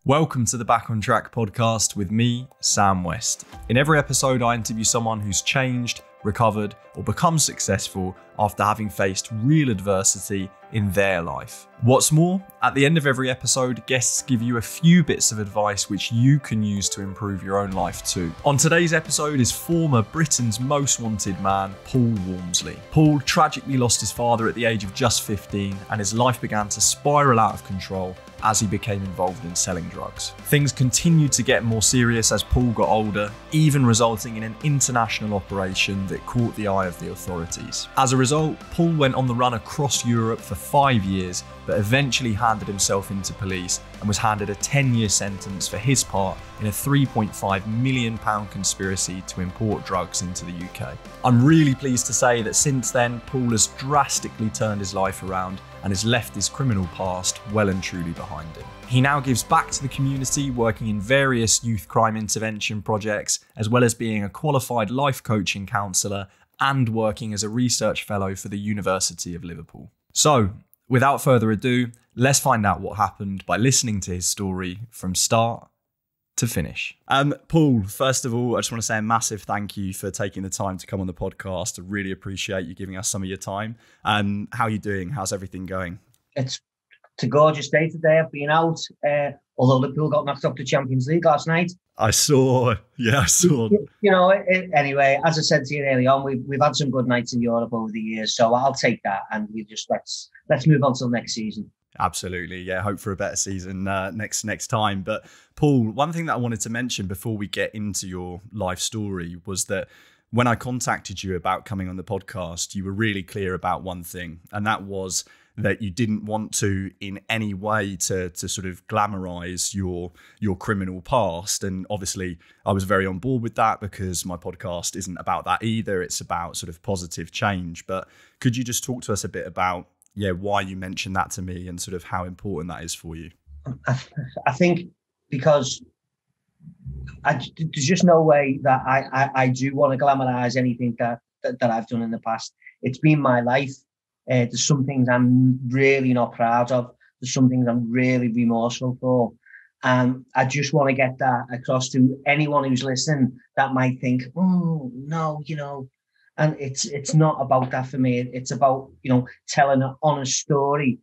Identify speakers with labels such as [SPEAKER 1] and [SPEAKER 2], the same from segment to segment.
[SPEAKER 1] Welcome to the Back on Track podcast with me, Sam West. In every episode, I interview someone who's changed, recovered, or become successful after having faced real adversity in their life. What's more, at the end of every episode, guests give you a few bits of advice which you can use to improve your own life too. On today's episode is former Britain's most wanted man, Paul Walmsley. Paul tragically lost his father at the age of just 15, and his life began to spiral out of control as he became involved in selling drugs. Things continued to get more serious as Paul got older, even resulting in an international operation that caught the eye of the authorities. As a result, Paul went on the run across Europe for 5 years, but eventually handed himself into police and was handed a 10-year sentence for his part in a £3.5 million conspiracy to import drugs into the UK. I'm really pleased to say that since then, Paul has drastically turned his life around and has left his criminal past well and truly behind him. He now gives back to the community, working in various youth crime intervention projects, as well as being a qualified life coaching counsellor and working as a research fellow for the University of Liverpool. So, without further ado, let's find out what happened by listening to his story from start to finish. Paul, first of all, I just want to say a massive thank you for taking the time to come on the podcast. I really appreciate you giving us some of your time. How are you doing? How's everything going?
[SPEAKER 2] It's a gorgeous day today. I've been out, although Liverpool got knocked off the Champions League last night.
[SPEAKER 1] I saw.
[SPEAKER 2] Anyway, as I said to you early on, we've had some good nights in Europe over the years, so I'll take that, and we just let's move on till next season.
[SPEAKER 1] Absolutely, yeah. Hope for a better season next time. But Paul, one thing that I wanted to mention before we get into your life story was that when I contacted you about coming on the podcast, you were really clear about one thing, and that was that you didn't want to in any way to sort of glamorize your criminal past. And obviously I was very on board with that because my podcast isn't about that either. It's about sort of positive change. But could you just talk to us a bit about why you mentioned that to me and sort of how important that is for you?
[SPEAKER 2] I think because there's just no way that I do want to glamorize anything that I've done in the past. It's been my life. There's some things I'm really not proud of. There's some things I'm really remorseful for. And I just want to get that across to anyone who's listening that might think, oh, no, and it's not about that for me. It's about, telling an honest story,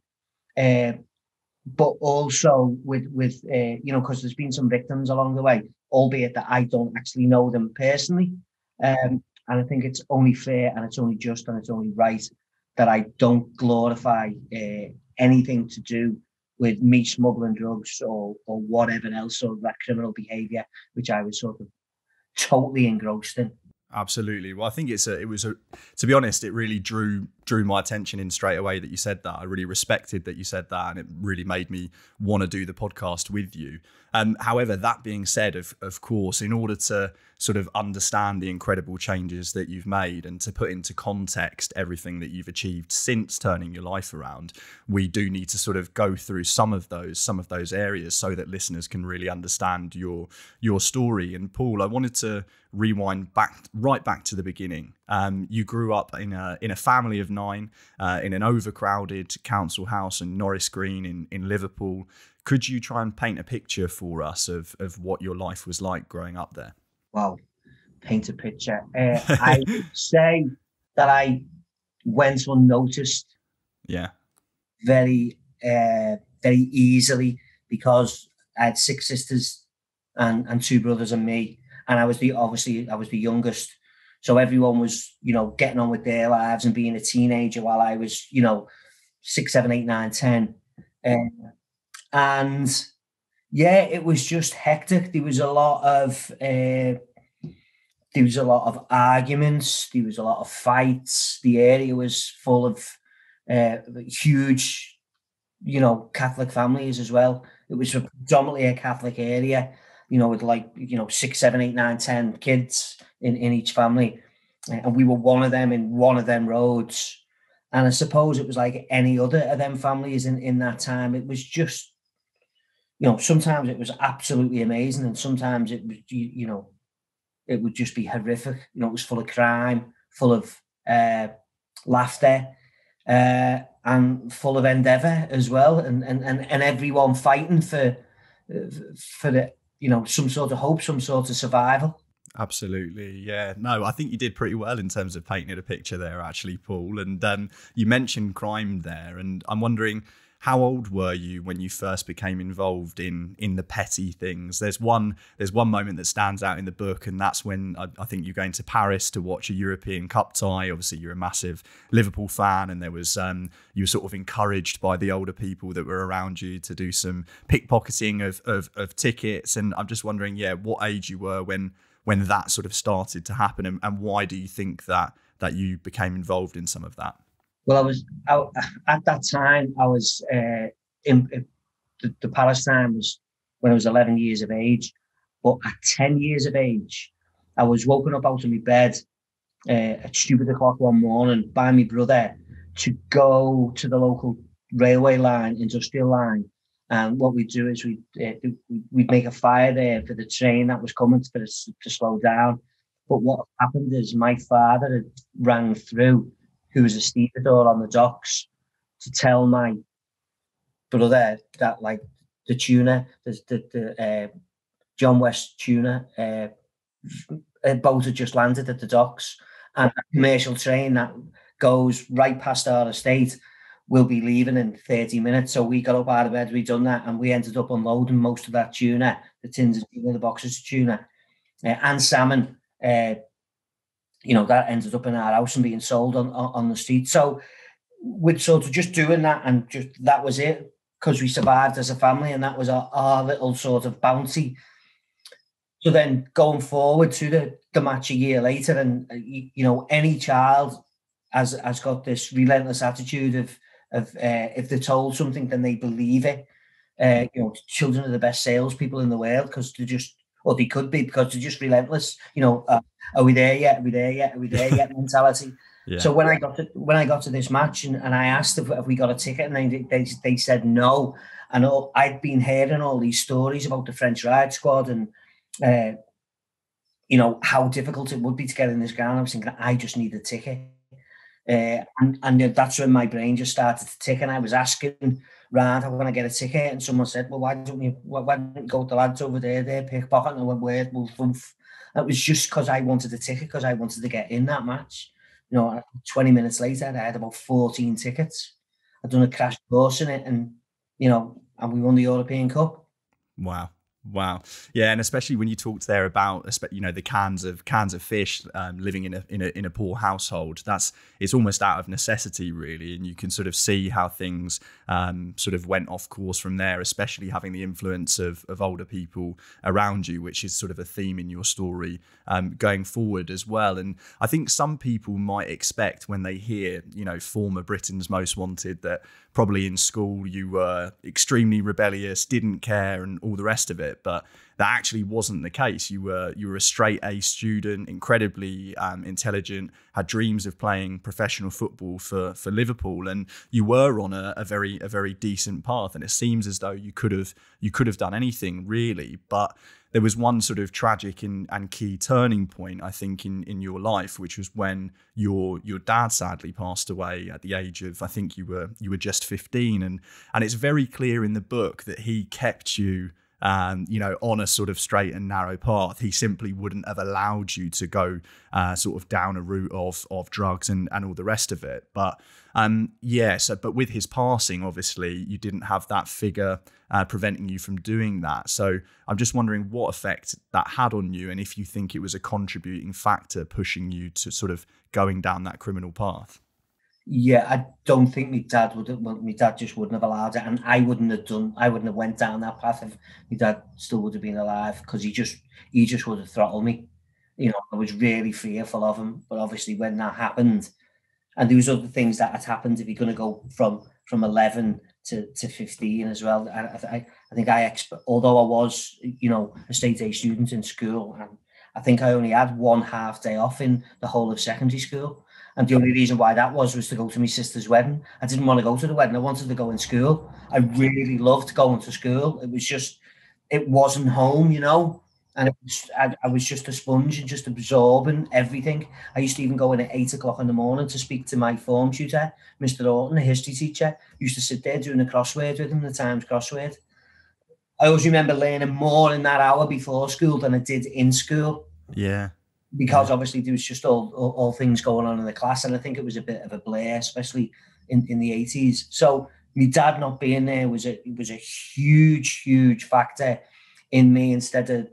[SPEAKER 2] but also with because there's been some victims along the way, albeit that I don't actually know them personally. And I think it's only fair and it's only just and it's only right that I don't glorify anything to do with me smuggling drugs or whatever else, or that criminal behaviour, which I was sort of totally engrossed in.
[SPEAKER 1] Absolutely. Well, I think to be honest, it really drew my attention in straight away that you said that. I really respected that you said that, and it really made me want to do the podcast with you. However, that being said, of course, in order to sort of understand the incredible changes that you've made and to put into context everything that you've achieved since turning your life around, we do need to sort of go through some of those areas so that listeners can really understand your story. And Paul, I wanted to rewind right back to the beginning. You grew up in a family of 9 in an overcrowded council house in Norris Green in Liverpool. Could you try and paint a picture for us of what your life was like growing up there?
[SPEAKER 2] Wow, paint a picture. I would say that I went unnoticed.
[SPEAKER 1] Yeah.
[SPEAKER 2] Very, very easily, because I had 6 sisters and 2 brothers and me, and I was the youngest. So everyone was, getting on with their lives and being a teenager while I was, 6, 7, 8, 9, 10. And it was just hectic. There was a lot of arguments. There was a lot of fights. The area was full of huge, Catholic families as well. It was predominantly a Catholic area, with 6, 7, 8, 9, 10 kids in each family. And we were one of them in one of them roads. And I suppose it was like any other of them families in that time. It was just, sometimes it was absolutely amazing. And sometimes it was, it would just be horrific. It was full of crime, full of laughter, and full of endeavour as well. And everyone fighting for for the, some sort of hope, some sort of survival.
[SPEAKER 1] Absolutely. Yeah. No, I think you did pretty well in terms of painting a picture there, actually, Paul. And you mentioned crime there. And I'm wondering, how old were you when you first became involved in the petty things? There's one moment that stands out in the book, and that's when I think you're going to Paris to watch a European Cup tie. Obviously, you're a massive Liverpool fan, and there was you were sort of encouraged by the older people that were around you to do some pickpocketing of tickets. And I'm just wondering, what age you were when that sort of started to happen, and why do you think that you became involved in some of that?
[SPEAKER 2] Well, at that time, I was in the Palestine was when I was 11 years of age. But at 10 years of age, I was woken up out of my bed at stupid o'clock one morning by my brother to go to the local railway line, industrial line. And what we'd do is we'd make a fire there for the train that was coming for us to slow down. But what happened is my father had rang through, who was a stevedore on the docks, to tell my brother that, like, the tuna, the John West tuna boat had just landed at the docks, and a commercial train that goes right past our estate will be leaving in 30 minutes. So we got up out of bed, we'd done that, and we ended up unloading most of that tuna, the tins of tuna, the boxes of tuna, and salmon. That ended up in our house and being sold on the street. So we'd sort of just doing that, and just that was it, because we survived as a family, and that was our little sort of bounty. So then going forward to the match a year later, and any child has got this relentless attitude of if they're told something, then they believe it. Children are the best salespeople in the world, because they're just, or they could be, because they're just relentless. Are we there yet? Are we there yet? Are we there yet? Mentality. Yeah. So when I got to this match, and I asked if we got a ticket, and they said no. And I'd been hearing all these stories about the French Riot Squad, and how difficult it would be to get in this ground. I was thinking, I just need a ticket. And that's when my brain just started to tick, and I was asking round, how can I get a ticket? And someone said, well, why don't you go to the lads over there, they're pickpocket? And I went, where? It was just because I wanted a ticket, because I wanted to get in that match. 20 minutes later, I had about 14 tickets. I'd done a crash course in it, and we won the European Cup.
[SPEAKER 1] Wow. Yeah, and especially when you talked there about the cans of fish, living in a poor household, it's almost out of necessity, really, and you can sort of see how things sort of went off course from there, especially having the influence of older people around you, which is sort of a theme in your story going forward as well. And I think some people might expect, when they hear former Britain's Most Wanted, that probably in school you were extremely rebellious, didn't care, and all the rest of it. But that actually wasn't the case. You were a straight A student, incredibly intelligent, had dreams of playing professional football for Liverpool, and you were on a very decent path. And it seems as though you could have done anything, really. But there was one sort of tragic and key turning point, I think, in your life, which was when your dad sadly passed away at the age of, I think you were just 15, and it's very clear in the book that he kept you on a sort of straight and narrow path. He simply wouldn't have allowed you to go sort of down a route of drugs and all the rest of it. But but with his passing, obviously, you didn't have that figure preventing you from doing that. So I'm just wondering what effect that had on you, and if you think it was a contributing factor pushing you to sort of going down that criminal path.
[SPEAKER 2] Yeah, I don't think my dad just wouldn't have allowed it, and I wouldn't have went down that path if my dad still would have been alive, because he just would have throttled me. I was really fearful of him, but obviously when that happened, and there was other things that had happened, if you're going to go from 11 to 15 as well, I think although I was, a straight A student in school, and I think I only had one half day off in the whole of secondary school. And the only reason why that was to go to my sister's wedding. I didn't want to go to the wedding. I wanted to go in school. I really loved going to school. It was just, it wasn't home, and I was just a sponge and just absorbing everything. I used to even go in at 8 o'clock in the morning to speak to my form tutor, Mr. Orton, a history teacher. I used to sit there doing the crossword with him, the Times crossword. I always remember learning more in that hour before school than I did in school.
[SPEAKER 1] Yeah.
[SPEAKER 2] Because obviously there was just all things going on in the class, and I think it was a bit of a blur, especially in the 80s. So my dad not being there was a huge factor in me. Instead of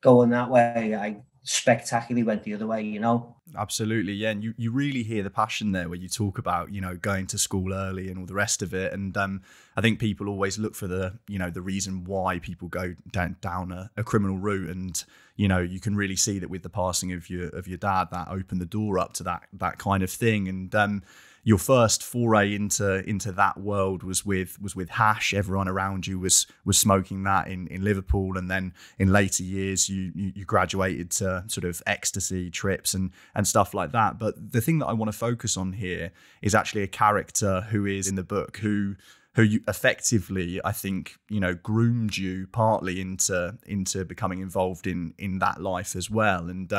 [SPEAKER 2] going that way, I spectacularly went the other way, you know.
[SPEAKER 1] Absolutely, yeah, and you really hear the passion there where you talk about, you know, going to school early and all the rest of it. And I think people always look for the, you know, the reason why people go down a criminal route, and you know, you can really see that with the passing of your dad, that opened the door up to that kind of thing. And your first foray into that world was with hash. Everyone around you was smoking that in Liverpool, and then in later years you graduated to sort of ecstasy trips and stuff like that. But the thing that I want to focus on here is actually a character who is in the book who you effectively, I think, you know, groomed you partly into becoming involved in that life as well. And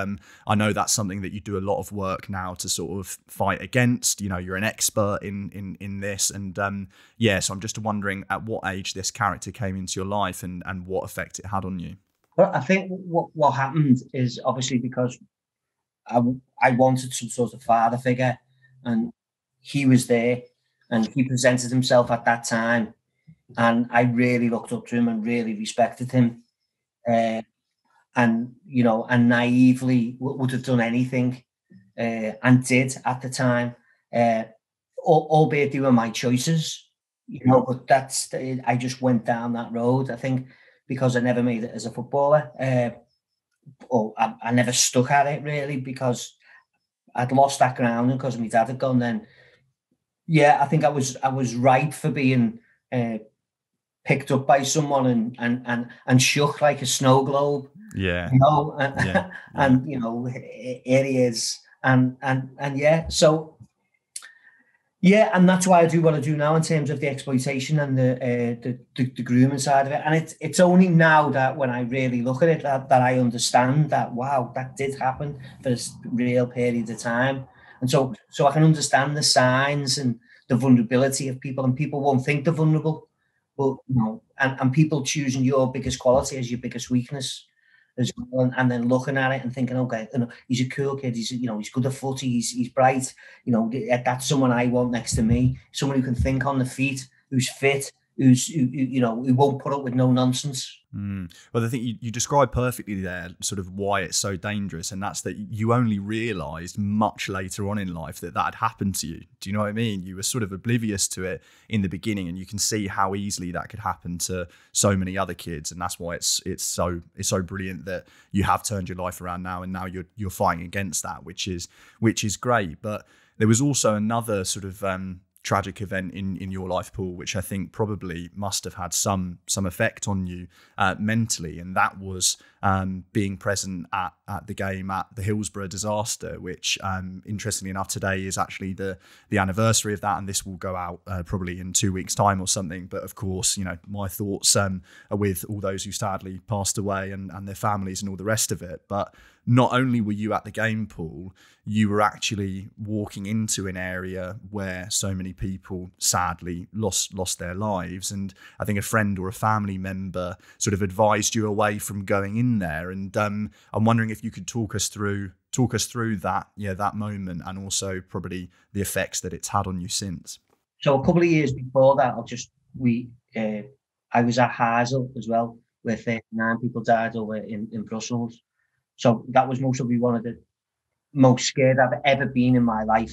[SPEAKER 1] I know that's something that you do a lot of work now to sort of fight against. You know, you're an expert in this, and so I'm just wondering at what age this character came into your life and what effect it had on you.
[SPEAKER 2] Well, I think what happened is obviously because I wanted some sort of father figure, and he was there. And he presented himself at that time, and I really looked up to him and really respected him, and you know, and naively would have done anything, and did at the time, albeit they were my choices, you know. But I just went down that road. I think because I never made it as a footballer, or I never stuck at it really because I'd lost that ground, and because my dad had gone then. Yeah, I think I was ripe for being picked up by someone and shook like a snow globe.
[SPEAKER 1] Yeah,
[SPEAKER 2] you know,
[SPEAKER 1] yeah.
[SPEAKER 2] And you know, here he is, and yeah, so yeah, and that's why I do what I do now in terms of the exploitation and the grooming side of it. And it's only now that when I really look at it that I understand that wow, that did happen for a real period of time. And so I can understand the signs and the vulnerability of people, and people won't think they're vulnerable, but you know, and people choosing your biggest quality as your biggest weakness as well, and then looking at it and thinking, okay, you know, he's a cool kid, he's good at footy, he's bright, you know, that's someone I want next to me, someone who can think on the feet, who's fit, who won't put up with no nonsense.
[SPEAKER 1] Well, I think you described perfectly there sort of why it's so dangerous, and that's that you only realised much later on in life that had happened to you. Do you know what I mean? You were sort of oblivious to it in the beginning, and you can see how easily that could happen to so many other kids, and that's why it's so brilliant that you have turned your life around now, and now you're fighting against that, which is great. But there was also another sort of tragic event in your life, Paul, which I think probably must have had some effect on you mentally, and that was being present at the game at the Hillsborough disaster, which interestingly enough today is actually the anniversary of that, and this will go out probably in 2 weeks' time or something. But of course, you know, my thoughts are with all those who sadly passed away and their families and all the rest of it. But not only were you at the game, Paul, you were actually walking into an area where so many people sadly lost their lives. And I think a friend or a family member sort of advised you away from going in there. And I'm wondering if you could talk us through that, that moment, and also probably the effects that it's had on you since.
[SPEAKER 2] So a couple of years before that, I was at Hazel as well, where 39 people died over in Brussels. So that was mostly one of the most scared I've ever been in my life.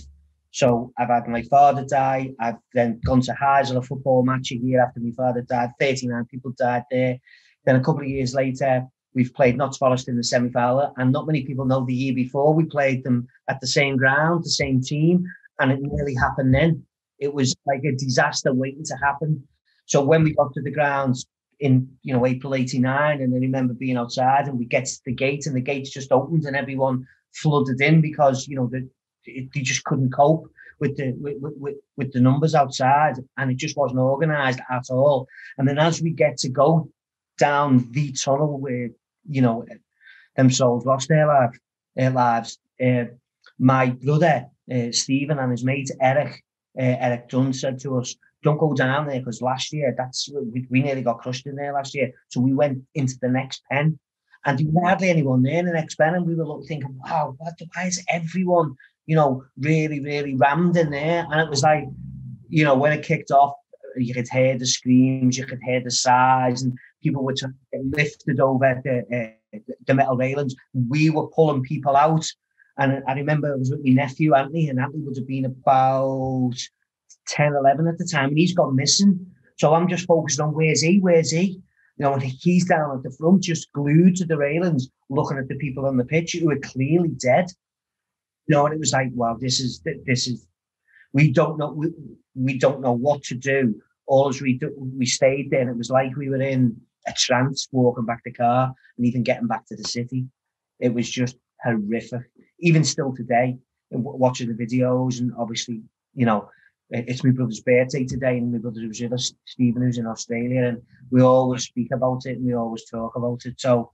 [SPEAKER 2] So I've had my father die. I've then gone to Hazel, a football match a year after my father died. 39 people died there. Then a couple of years later, we've played Notts Forest in the semi-final, and not many people know the year before we played them at the same ground, the same team, and it nearly happened then. It was like a disaster waiting to happen. So when we got to the grounds in April '89, and I remember being outside, and we get to the gate, and the gates just opened, and everyone flooded in because they just couldn't cope with the numbers outside, and it just wasn't organised at all. And then as we get to go down the tunnel where them souls lost their lives, my brother Stephen and his mate Eric Dunn said to us, don't go down there, because last year we nearly got crushed in there last year. So we went into the next pen, and there was hardly anyone there in the next pen, and we were thinking, wow, why is everyone, really, really rammed in there? And it was like, when it kicked off, you could hear the screams, you could hear the sighs, and people were trying to get lifted over the metal railings. We were pulling people out. And I remember it was with my nephew, Anthony, and Anthony would have been about 10, 11 at the time, and he's gone missing. So I'm just focused on where's he? And he's down at the front, just glued to the railings, looking at the people on the pitch who were clearly dead. And it was like, wow, this is we don't know what to do. All as we stayed there, and it was like we were in a trance, walking back the car and even getting back to the city. It was just horrific. Even still today, watching the videos, and obviously, it's my brother's birthday today, and my brother was with us, Stephen, who's in Australia, and we always speak about it and we always talk about it. So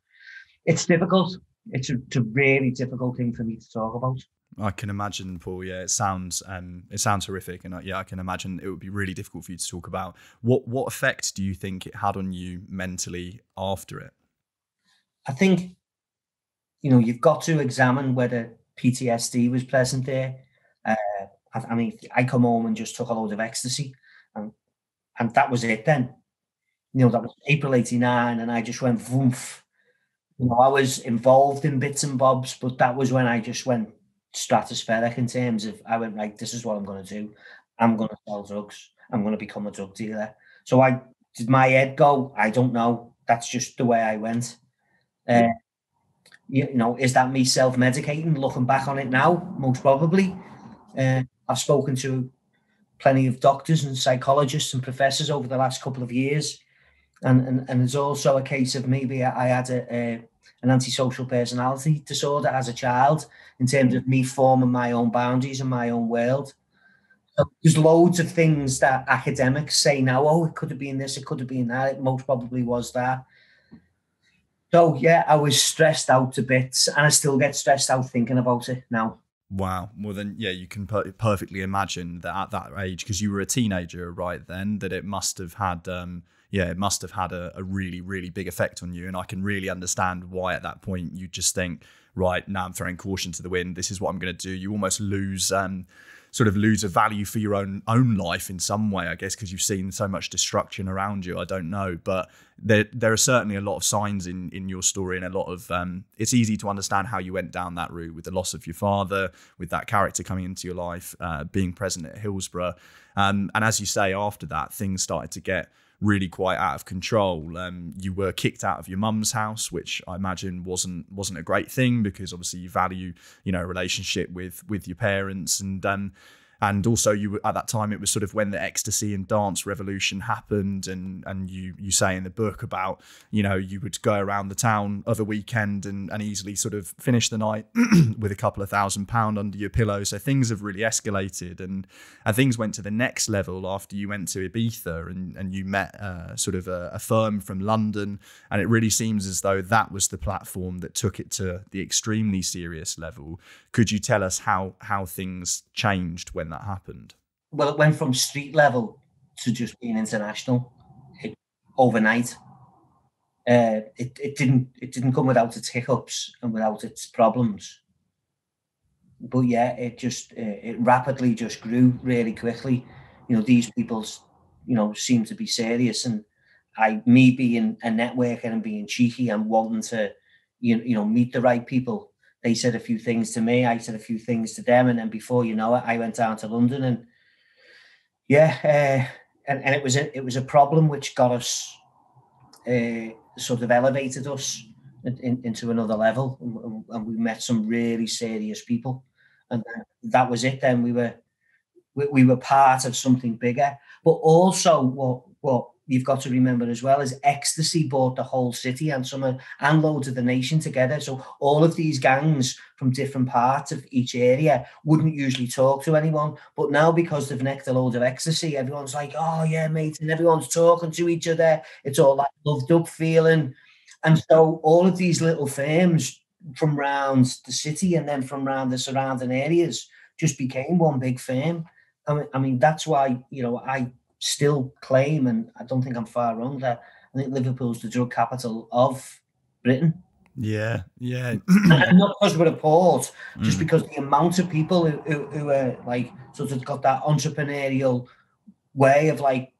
[SPEAKER 2] it's difficult. It's a really difficult thing for me to talk about.
[SPEAKER 1] I can imagine, Paul. Yeah, it sounds horrific, and I can imagine it would be really difficult for you to talk about. What effect do you think it had on you mentally after it?
[SPEAKER 2] I think, you've got to examine whether PTSD was present there. I come home and just took a load of ecstasy, and that was it then. That was April 89, and I just went voomf. I was involved in bits and bobs, but that was when I just went stratospheric in terms of, I went, right, this is what I'm going to do. I'm going to sell drugs. I'm going to become a drug dealer. So did my head go? I don't know. That's just the way I went. Is that me self-medicating? Looking back on it now, most probably. I've spoken to plenty of doctors and psychologists and professors over the last couple of years. And there's also a case of maybe I had an antisocial personality disorder as a child, in terms of me forming my own boundaries and my own world. So there's loads of things that academics say now, it could have been this, it could have been that, it most probably was that. So yeah, I was stressed out to bits, and I still get stressed out thinking about it now.
[SPEAKER 1] Wow. Well, then, yeah, you can perfectly imagine that at that age, because you were a teenager right then, that it must have had a really, really big effect on you. And I can really understand why at that point you just think, right, now I'm throwing caution to the wind. This is what I'm going to do. You almost lose a value for your own life in some way, I guess, because you've seen so much destruction around you. I don't know, but there are certainly a lot of signs in your story, and a lot of it's easy to understand how you went down that route with the loss of your father, with that character coming into your life, being present at Hillsborough, and as you say, after that things started to get really quite out of control. You were kicked out of your mum's house, which I imagine wasn't a great thing, because obviously you value, a relationship with your parents, and also you were, at that time, it was sort of when the ecstasy and dance revolution happened, and you say in the book about, you would go around the town of a weekend and easily sort of finish the night with a couple of £1,000 under your pillow. So things have really escalated, and things went to the next level after you went to Ibiza and you met sort of a firm from London, and it really seems as though that was the platform that took it to the extremely serious level. Could you tell us how things changed when that happened?
[SPEAKER 2] Well, it went from street level to just being international overnight. It didn't come without its hiccups and without its problems. But yeah, it rapidly just grew really quickly. These people, seem to be serious, and me being a networker and being cheeky and wanting to, meet the right people. They said a few things to me, I said a few things to them, and then before you know it, I went down to London, and and it was a problem which got us, sort of elevated us into another level, and we met some really serious people, and that was it. Then we were part of something bigger. But also, what you've got to remember as well is ecstasy brought the whole city and loads of the nation together. So all of these gangs from different parts of each area wouldn't usually talk to anyone, but now, because they've necked a load of ecstasy, everyone's like, oh yeah, mate, and everyone's talking to each other. It's all like loved up feeling. And so all of these little firms from around the city and then from around the surrounding areas just became one big firm. I mean, that's why, still claim, and I don't think I'm far wrong, that I think Liverpool's the drug capital of Britain.
[SPEAKER 1] Yeah, yeah.
[SPEAKER 2] And not because we're a port, just because the amount of people who are like sort of got that entrepreneurial way of like,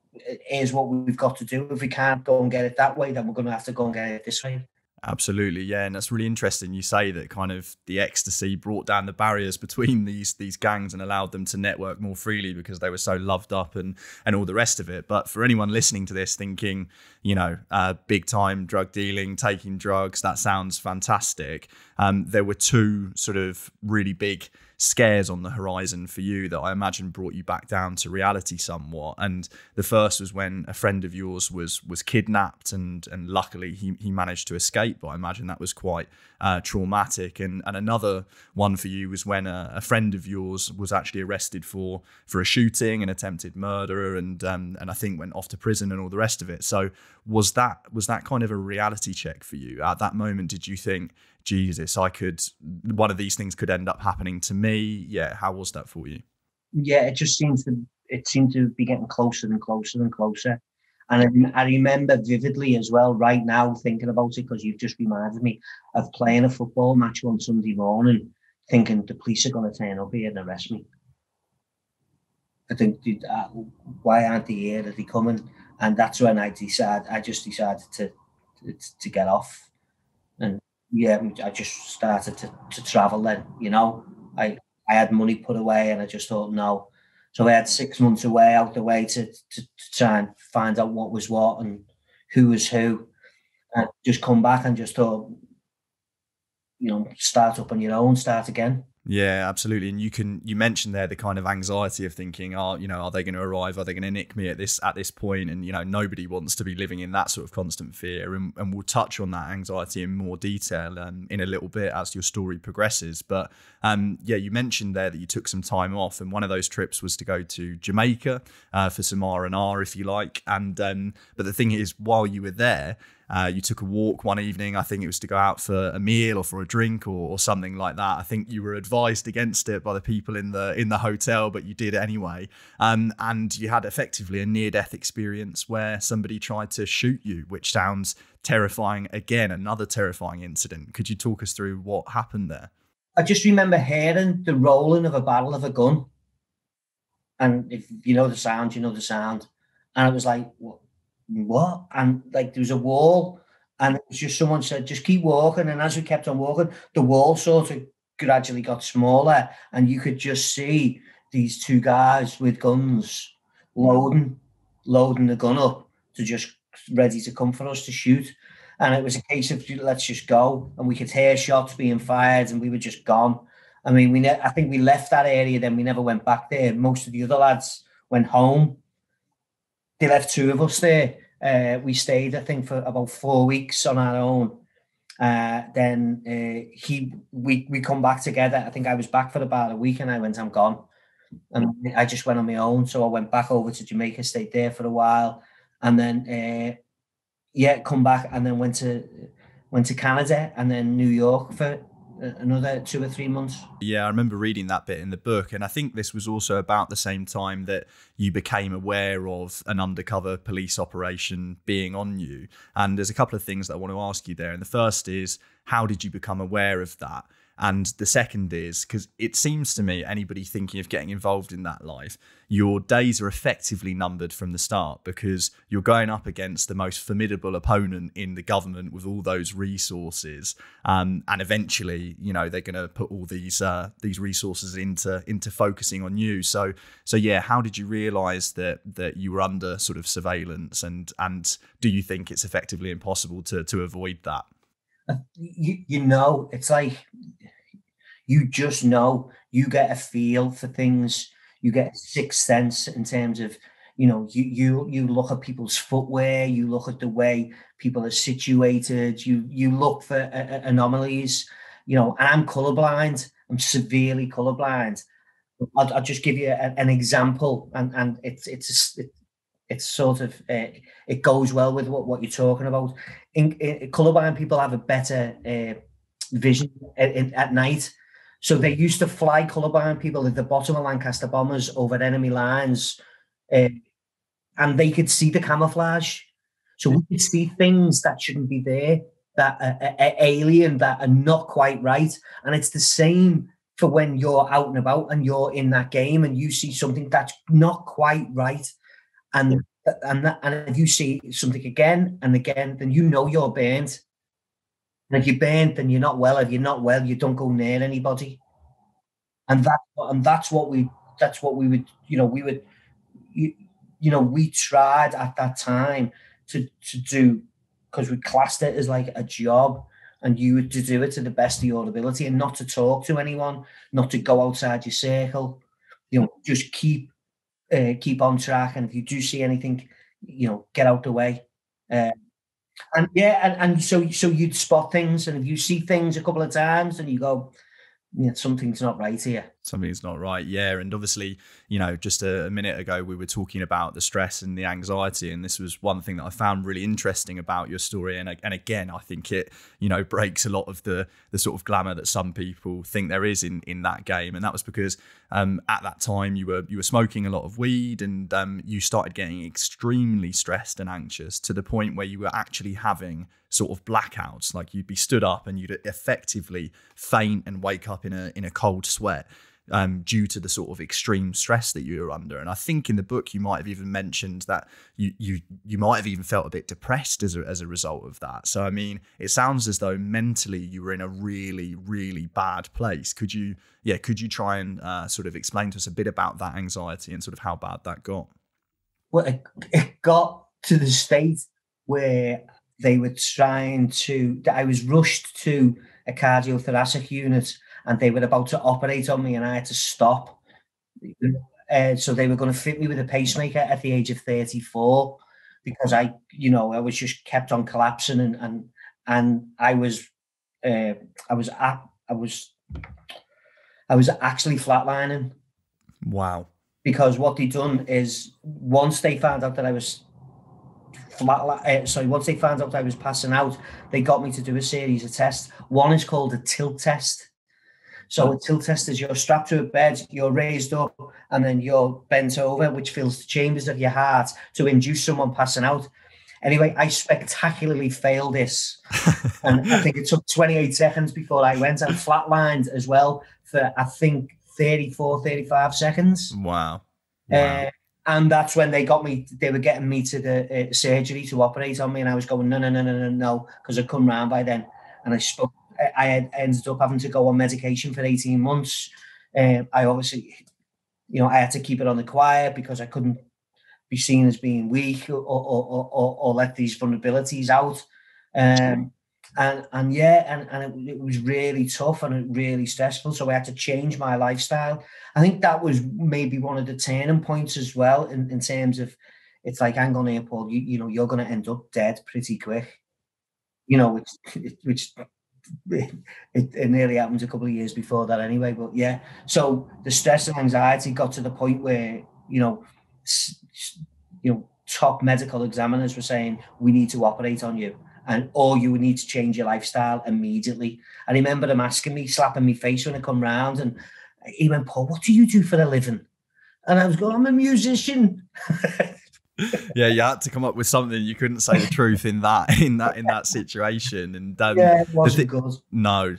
[SPEAKER 2] here's what we've got to do. If we can't go and get it that way, then we're going to have to go and get it this way.
[SPEAKER 1] Absolutely, yeah, and that's really interesting. You say that kind of the ecstasy brought down the barriers between these gangs and allowed them to network more freely because they were so loved up and all the rest of it. But for anyone listening to this thinking, you know, big time drug dealing, taking drugs, that sounds fantastic. There were two sort of really big scares on the horizon for you that I imagine brought you back down to reality somewhat. And the first was when a friend of yours was kidnapped, and luckily he managed to escape, but I imagine that was quite traumatic. And another one for you was when a friend of yours was actually arrested for a shooting, an attempted murder, and I think went off to prison and all the rest of it. So was that kind of a reality check for you at that moment? Did you think, Jesus, one of these things could end up happening to me? Yeah. How was that for you?
[SPEAKER 2] Yeah, it seemed to be getting closer and closer and closer. And I remember vividly as well, right now, thinking about it, because you've just reminded me of playing a football match one Sunday morning, thinking the police are going to turn up here and arrest me. I think, why aren't they here? Are they coming? And that's when I just decided to get off. And yeah, I just started to travel then, you know. I had money put away and I just thought, no. So I had 6 months away out the way to try and find out what was what and who was who. And just come back and just thought, you know, start up on your own, start again.
[SPEAKER 1] Yeah, absolutely. And you mentioned there the kind of anxiety of thinking, are they going to arrive? Are they going to nick me at this point? And, you know, nobody wants to be living in that sort of constant fear. And we'll touch on that anxiety in more detail in a little bit as your story progresses. But yeah, you mentioned there that you took some time off, and one of those trips was to go to Jamaica for some R&R, if you like. And but the thing is, while you were there, you took a walk one evening. I think it was to go out for a meal or for a drink or something like that. I think you were advised against it by the people in the hotel, but you did it anyway. And you had effectively a near-death experience where somebody tried to shoot you, which sounds terrifying. Again, another terrifying incident. Could you talk us through what happened there?
[SPEAKER 2] I just remember hearing the rolling of a barrel of a gun. And if you know the sound, you know the sound. And it was like, what? And like there was a wall, and it was just someone said, just keep walking. And as we kept on walking, the wall sort of gradually got smaller, and you could just see these two guys with guns loading the gun up to just ready to come for us to shoot. And it was a case of, let's just go. And we could hear shots being fired, and we were just gone. I mean, I think we left that area, then we never went back there. Most of the other lads went home. They left two of us there. We stayed, I think, for about 4 weeks on our own. Then we come back together. I think I was back for about a week, and I went, I'm gone. And I just went on my own. So I went back over to Jamaica, stayed there for a while, and then come back, and then went to Canada, and then New York for another 2 or 3 months.
[SPEAKER 1] Yeah, I remember reading that bit in the book, and I think this was also about the same time that you became aware of an undercover police operation being on you. And there's a couple of things that I want to ask you there. And the first is, how did you become aware of that? And the second is, because it seems to me, anybody thinking of getting involved in that life, your days are effectively numbered from the start, because you're going up against the most formidable opponent in the government with all those resources. And eventually, you know, they're going to put all these resources into focusing on you. So yeah, how did you realise that you were under sort of surveillance, and do you think it's effectively impossible to avoid that?
[SPEAKER 2] You know, it's like you just know, you get a feel for things, you get a sixth sense in terms of, you know, you look at people's footwear, you look at the way people are situated, you look for anomalies, you know. And I'm colorblind, I'm severely colorblind. I'll just give you an example, and it's sort of it goes well with what you're talking about. Colorblind people have a better vision at night, so they used to fly colorblind people at the bottom of Lancaster bombers over enemy lines, and and they could see the camouflage. So we could see things that shouldn't be there, that are alien, that are not quite right. And it's the same for when you're out and about and you're in that game and you see something that's not quite right. And if you see something again and again, then you know you're burnt. And if you're burnt, then you're not well. If you're not well, you don't go near anybody. And that's what we would, we tried at that time to do, because we classed it as like a job, and you would to do it to the best of your ability and not to talk to anyone, not to go outside your circle, just keep on track. And if you do see anything, get out the way. So you'd spot things, and if you see things a couple of times and you go, something's not right here.
[SPEAKER 1] Something's not right, yeah. And obviously, just a minute ago, we were talking about the stress and the anxiety, and this was one thing that I found really interesting about your story. And again, I think it, breaks a lot of the sort of glamour that some people think there is in that game. And that was because at that time you were smoking a lot of weed, and you started getting extremely stressed and anxious to the point where you were actually having sort of blackouts. Like you'd be stood up and you'd effectively faint and wake up in a cold sweat. Due to the sort of extreme stress that you were under. And I think in the book you might have even mentioned that you might have even felt a bit depressed as a result of that. So I mean, it sounds as though mentally you were in a really, really bad place. Could you try and sort of explain to us a bit about that anxiety and sort of how bad that got?
[SPEAKER 2] Well, it got to the state where they were I was rushed to a cardiothoracic unit, and they were about to operate on me, and I had to stop. So they were going to fit me with a pacemaker at the age of 34, because I was just kept on collapsing, and I was actually flatlining.
[SPEAKER 1] Wow.
[SPEAKER 2] Because what they'd done is, once they found out that I was once they found out I was passing out, they got me to do a series of tests. One is called a tilt test. So a tilt test is you're strapped to a bed, you're raised up, and then you're bent over, which fills the chambers of your heart to induce someone passing out. Anyway, I spectacularly failed this. And I think it took 28 seconds before I went, and flatlined as well for, I think, 34, 35 seconds.
[SPEAKER 1] Wow.
[SPEAKER 2] And that's when they were getting me to the surgery to operate on me. And I was going, no, because I'd come round by then. And I had ended up having to go on medication for 18 months. I obviously, I had to keep it on the quiet because I couldn't be seen as being weak or let these vulnerabilities out. It was really tough and really stressful. So I had to change my lifestyle. I think that was maybe one of the turning points as well, in terms of, it's like, hang on here, Paul, you're going to end up dead pretty quick. Which it nearly happened a couple of years before that anyway. But yeah, so the stress and anxiety got to the point where, top medical examiners were saying, we need to operate on you, or you would need to change your lifestyle immediately. I remember them asking me, slapping me face when I come round, and he went, Paul, what do you do for a living? And I was going, I'm a musician.
[SPEAKER 1] Yeah, you had to come up with something. You couldn't say the truth in that situation. And
[SPEAKER 2] it wasn't good.
[SPEAKER 1] No,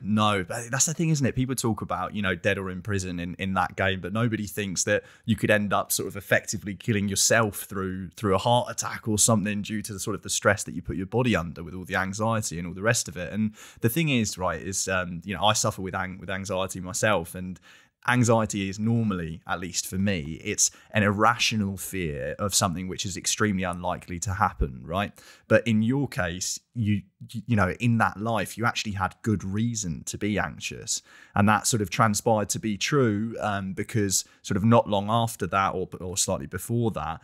[SPEAKER 1] but that's the thing, isn't it? People talk about, dead or in prison in that game, but nobody thinks that you could end up sort of effectively killing yourself through a heart attack or something due to the sort of the stress that you put your body under with all the anxiety and all the rest of it. And the thing is, right, is I suffer with anxiety myself, and anxiety is normally, at least for me, it's an irrational fear of something which is extremely unlikely to happen, right? But in your case, you in that life, you actually had good reason to be anxious, and that sort of transpired to be true because sort of not long after that, or slightly before that,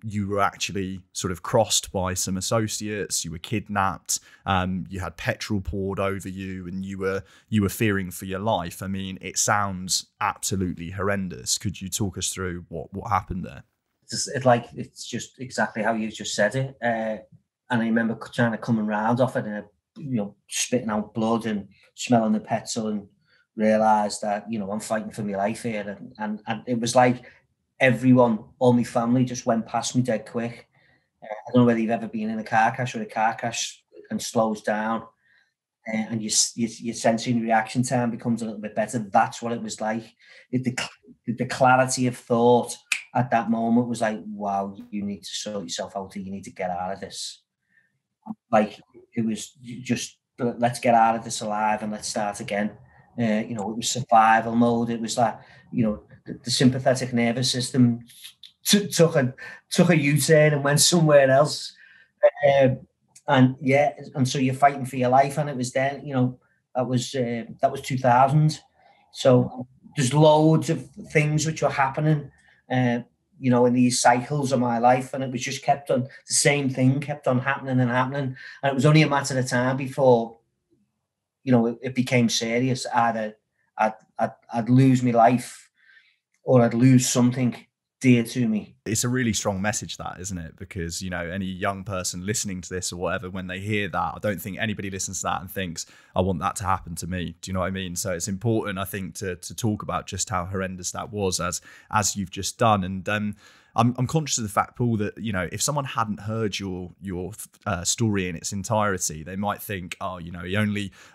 [SPEAKER 1] you were actually sort of crossed by some associates. You were kidnapped. You had petrol poured over you, and you were fearing for your life. I mean, it sounds absolutely horrendous. Could you talk us through what happened there?
[SPEAKER 2] It's just exactly how you just said it. And I remember trying to come around off it, and spitting out blood and smelling the petrol, and realised that I'm fighting for my life here. And it was like everyone, all my family just went past me dead quick. I don't know whether you've ever been in a car crash, where a car crash and slows down, and your sensory reaction time becomes a little bit better. That's what it was like. The clarity of thought at that moment was like, wow, you need to sort yourself out, or you need to get out of this. Like, it was just, let's get out of this alive and let's start again. It was survival mode. It was like, the sympathetic nervous system took a U-turn and went somewhere else. And so you're fighting for your life. And it was then, that was 2000. So there's loads of things which were happening, in these cycles of my life, and it was just the same thing kept on happening and happening. And it was only a matter of time before, it became serious. Either I'd lose my life, or I'd lose something dear to me.
[SPEAKER 1] It's a really strong message, that, isn't it? Because, any young person listening to this or whatever, when they hear that, I don't think anybody listens to that and thinks, I want that to happen to me. Do you know what I mean? So it's important, I think, to talk about just how horrendous that was, as you've just done. And I'm conscious of the fact, Paul, that, if someone hadn't heard your story in its entirety, they might think, oh, he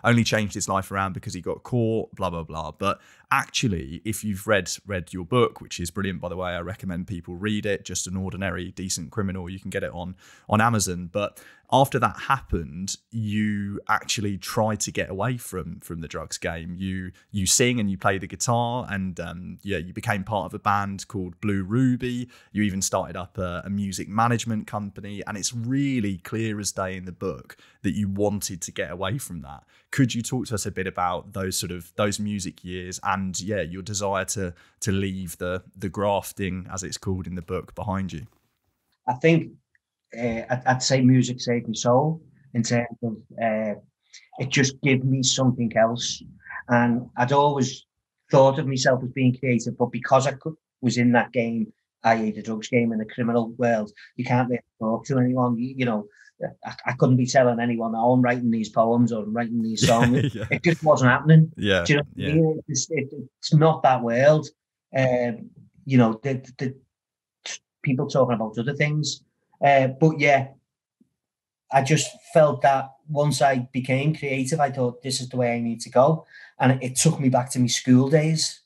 [SPEAKER 1] only changed his life around because he got caught, blah, blah, blah. But actually, if you've read your book, which is brilliant, by the way, I recommend people read it. Just An Ordinary Decent Criminal. You can get it on Amazon. But after that happened, you actually tried to get away from the drugs game. You sing and you play the guitar, and you became part of a band called Blue Ruby. You even started up a music management company, and it's really clear as day in the book that you wanted to get away from that. Could you talk to us a bit about those music years and your desire to leave the grafting, as it's called in the book, behind you?
[SPEAKER 2] I think I'd say music saved my soul, in terms of it just gave me something else. And I'd always thought of myself as being creative, but because I was in that game, i.e. the drugs game in the criminal world, you can't really talk to anyone. I couldn't be telling anyone, oh, I'm writing these poems or I'm writing these songs. Yeah. It just wasn't happening.
[SPEAKER 1] Yeah.
[SPEAKER 2] Do you know what I mean? It's not that world. The people talking about other things. But I just felt that once I became creative, I thought, this is the way I need to go. And it took me back to my school days.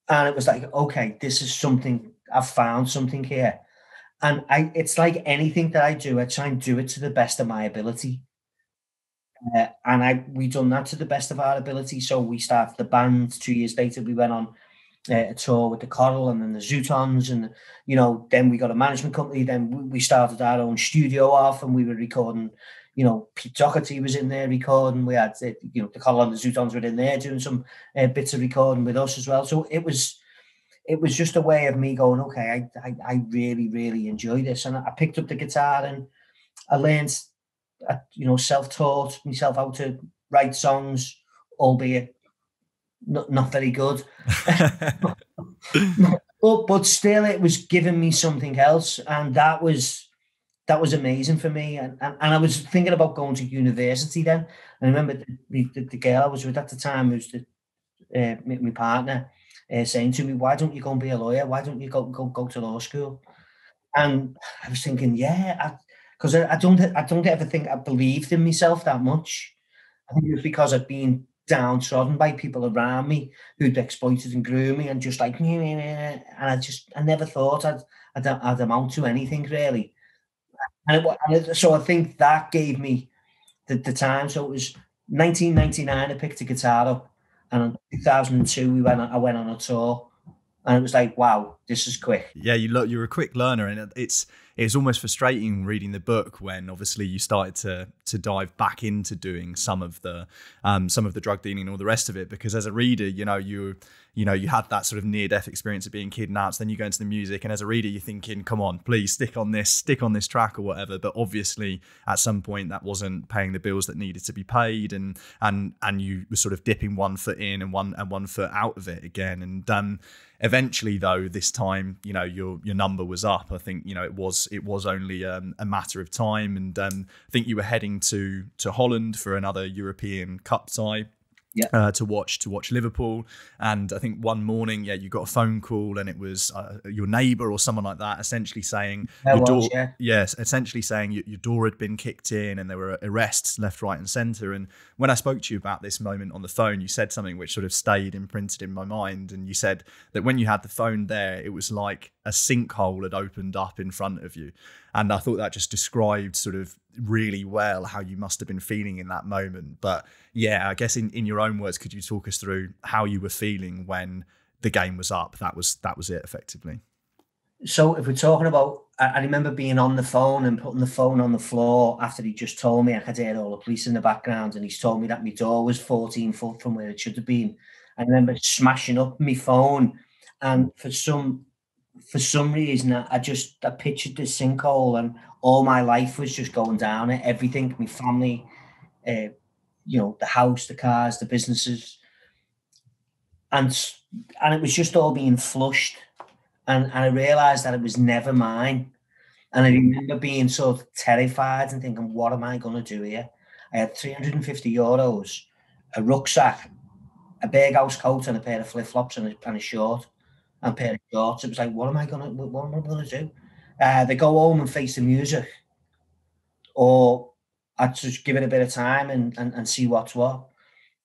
[SPEAKER 2] And it was like, okay, this is something, I've found something here. And it's like anything that I do, I try and do it to the best of my ability. And we done that to the best of our ability. So we started the band. 2 years later, we went on a tour with the Coral and then the Zootons, and then we got a management company. Then we started our own studio off, and we were recording. Pete Doherty was in there recording. We had the Coral and the Zootons were in there doing some bits of recording with us as well. So it was just a way of me going, okay, I really, really enjoy this. And I picked up the guitar and I learned, self-taught myself how to write songs, albeit not very good. but still, it was giving me something else. And that was amazing for me. And I was thinking about going to university then. And I remember the girl I was with at the time, who's my partner, saying to me, why don't you go and be a lawyer? Why don't you go to law school? And I was thinking, because I don't ever think I believed in myself that much. I think it was because I'd been downtrodden by people around me who'd exploited and groomed me, and just like, and I never thought I'd amount to anything really. So I think that gave me the time. So it was 1999, I picked a guitar up, and in 2002 I went on a tour, and it was like, wow, this is quick.
[SPEAKER 1] Yeah, you're a quick learner, and it's almost frustrating reading the book when obviously you started to dive back into doing some of the drug dealing and all the rest of it, because as a reader, you had that sort of near-death experience of being kidnapped. Then you go into the music, and as a reader, you're thinking, come on, please stick on this track or whatever. But obviously, at some point, that wasn't paying the bills that needed to be paid, and you were sort of dipping one foot in and one foot out of it again. And eventually, though, this time, your number was up. I think it was only a matter of time, and I think you were heading to Holland for another European Cup tie. to watch Liverpool. And I think one morning, you got a phone call, and it was your neighbour or someone like that, essentially saying essentially saying your door had been kicked in, and there were arrests left, right, and centre. And when I spoke to you about this moment on the phone, you said something which sort of stayed imprinted in my mind. And you said that when you had the phone there, it was like a sinkhole had opened up in front of you. And I thought that just described sort of really well how you must have been feeling in that moment. But yeah, I guess in your own words, could you talk us through how you were feeling when the game was up? That was it effectively.
[SPEAKER 2] So if we're talking about, I remember being on the phone and putting the phone on the floor after he just told me. I could hear all the police in the background, and he's told me that my door was 14 foot from where it should have been. I remember smashing up my phone, and for some reason, I pictured this sinkhole, and all my life was just going down it. Everything, my family, the house, the cars, the businesses, and it was just all being flushed. And I realised that it was never mine. And I remember being sort of terrified and thinking, what am I going to do here? I had €350, a rucksack, a big house coat, and a pair of flip-flops and a short. And a pair of shorts. It was like, what am I gonna do? They go home and face the music, or I'd just give it a bit of time and see what's what.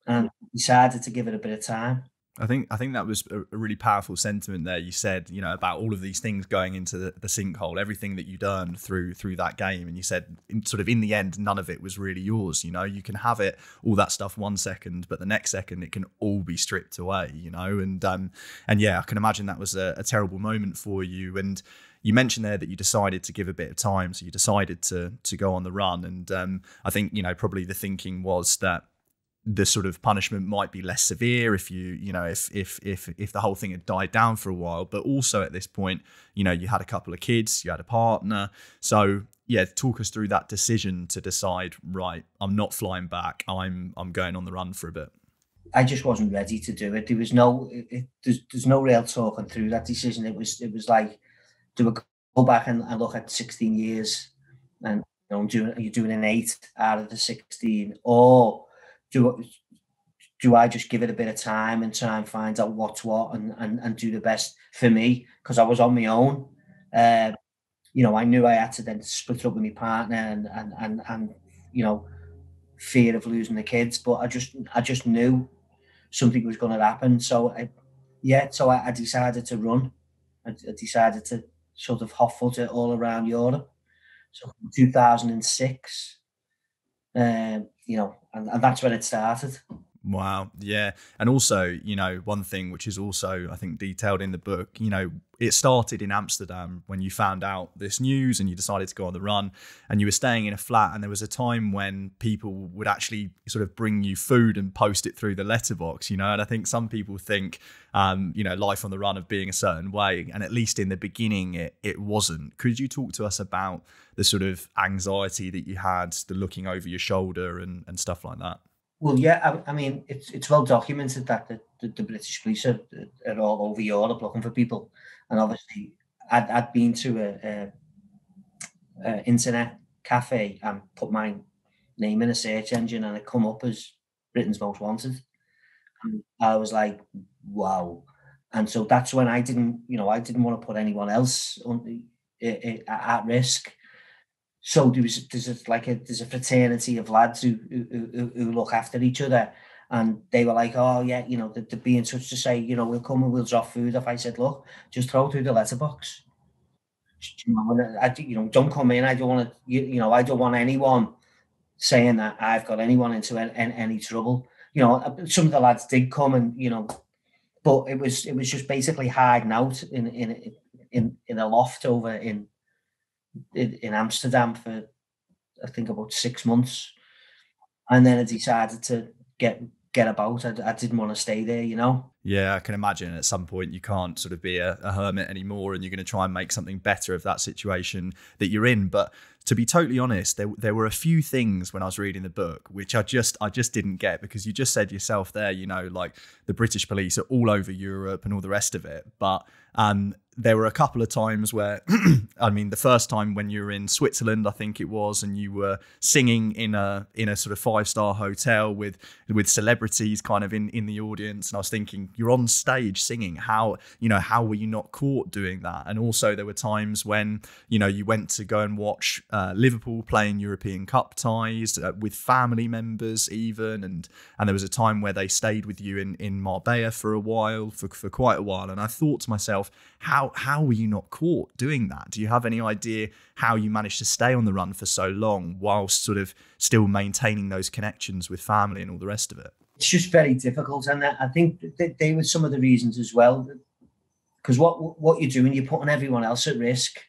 [SPEAKER 2] And decided to give it a bit of time.
[SPEAKER 1] I think that was a really powerful sentiment there. You said, about all of these things going into the sinkhole, everything that you done through that game, and you said, in the end, none of it was really yours. You can have it, all that stuff 1 second, but the next second it can all be stripped away. And yeah, I can imagine that was a terrible moment for you. And you mentioned there that you decided to give a bit of time, so you decided to go on the run. And I think probably the thinking was that the sort of punishment might be less severe if if the whole thing had died down for a while. But also at this point, you had a couple of kids, you had a partner. So yeah, talk us through that decision to decide, right, I'm not flying back, I'm going on the run for a bit.
[SPEAKER 2] I just wasn't ready to do it. There was there's no real talking through that decision. It was like, do I go back and look at 16 years and you're doing an 8 out of the 16, or do I just give it a bit of time and try and find out what's what and do the best for me? Because I was on my own. I knew I had to then split up with my partner and fear of losing the kids. But I just knew something was going to happen. So I decided to run. I decided to sort of hot-foot it all around Europe. So 2006. And that's when it started.
[SPEAKER 1] Wow. Yeah. And also, one thing which is also, I think, detailed in the book, it started in Amsterdam when you found out this news and you decided to go on the run, and you were staying in a flat, and there was a time when people would actually sort of bring you food and post it through the letterbox, and I think some people think, life on the run of being a certain way, and at least in the beginning, it wasn't. Could you talk to us about the sort of anxiety that you had, the looking over your shoulder and stuff like that?
[SPEAKER 2] Well, yeah, I mean, it's well documented that the British police are all over Europe looking for people. And obviously, I'd been to a internet cafe and put my name in a search engine, and it come up as Britain's Most Wanted. And I was like, wow. And so that's when I didn't want to put anyone else at risk. So there's a fraternity of lads who look after each other, and they were like, oh yeah, they'd be in touch to say, we'll come and we'll drop food. If I said, look, just throw it through the letterbox. Don't come in. I don't want to. I don't want anyone saying that I've got anyone into any trouble. Some of the lads did come, and but it was just basically hiding out in a loft over in Amsterdam for, I think, about 6 months, and then I decided to get about. I didn't want to stay there,
[SPEAKER 1] Yeah, I can imagine at some point you can't sort of be a hermit anymore, and you're going to try and make something better of that situation that you're in. But to be totally honest, there were a few things when I was reading the book which I just didn't get, because you just said yourself there, like the British police are all over Europe and all the rest of it. But there were a couple of times where, I mean, the first time when you were in Switzerland, I think it was, and you were singing in a sort of 5-star hotel with celebrities kind of in the audience, and I was thinking, you're on stage singing. How were you not caught doing that? And also there were times when you went to go and watch Liverpool playing European Cup ties with family members even, and there was a time where they stayed with you in Marbella for a while, for quite a while, and I thought to myself, how were you not caught doing that? Do you have any idea how you managed to stay on the run for so long whilst sort of still maintaining those connections with family and all the rest of it?
[SPEAKER 2] It's just very difficult, and I think that they were some of the reasons as well, because what you're doing, you're putting everyone else at risk,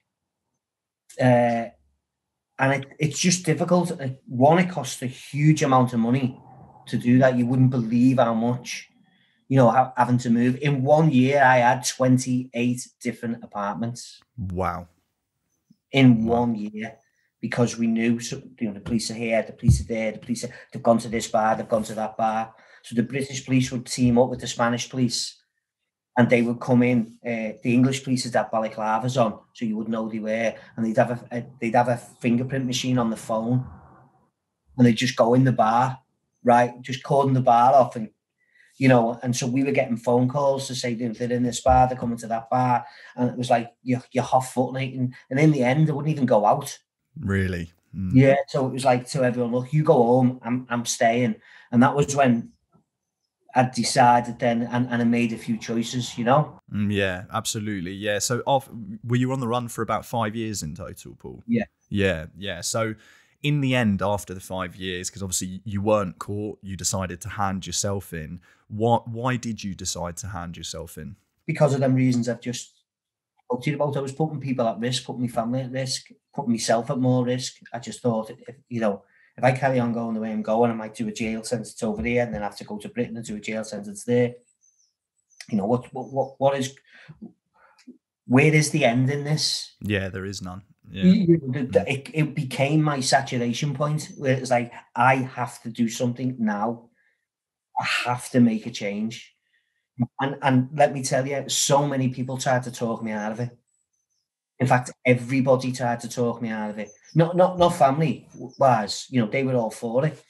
[SPEAKER 2] and it's just difficult. One, it costs a huge amount of money to do that. You wouldn't believe how much. Having to move. In 1 year, I had 28 different apartments.
[SPEAKER 1] Wow.
[SPEAKER 2] In 1 year, because we knew, the police are here, the police are there, they've gone to this bar, they've gone to that bar. So the British police would team up with the Spanish police, and they would come in. The English police had that balaclavas on, so you would know they were, and they'd have a fingerprint machine on the phone, and they'd just go in the bar, right, just cordon the bar off, and so we were getting phone calls to say they're in this bar, they're coming to that bar, and it was like you're hot footing, and in the end, they wouldn't even go out.
[SPEAKER 1] Really? Mm.
[SPEAKER 2] Yeah. So it was like to everyone, look, you go home, I'm staying, and that was when I decided then, and I made a few choices.
[SPEAKER 1] Yeah, absolutely. Yeah. So were you on the run for about 5 years in total, Paul?
[SPEAKER 2] Yeah.
[SPEAKER 1] Yeah. So in the end, after the 5 years, because obviously you weren't caught, you decided to hand yourself in. Why did you decide to hand yourself in?
[SPEAKER 2] Because of them reasons I've just spoke to you about. I was putting people at risk, putting my family at risk, putting myself at more risk. I just thought, if I carry on going the way I'm going, I might do a jail sentence over there and then have to go to Britain and do a jail sentence there. Where is the end in this?
[SPEAKER 1] Yeah, there is none. Yeah.
[SPEAKER 2] It became my saturation point, where it's like, I have to do something now. I have to make a change. And let me tell you, so many people tried to talk me out of it. In fact, everybody tried to talk me out of it. Not family wise, they were all for it.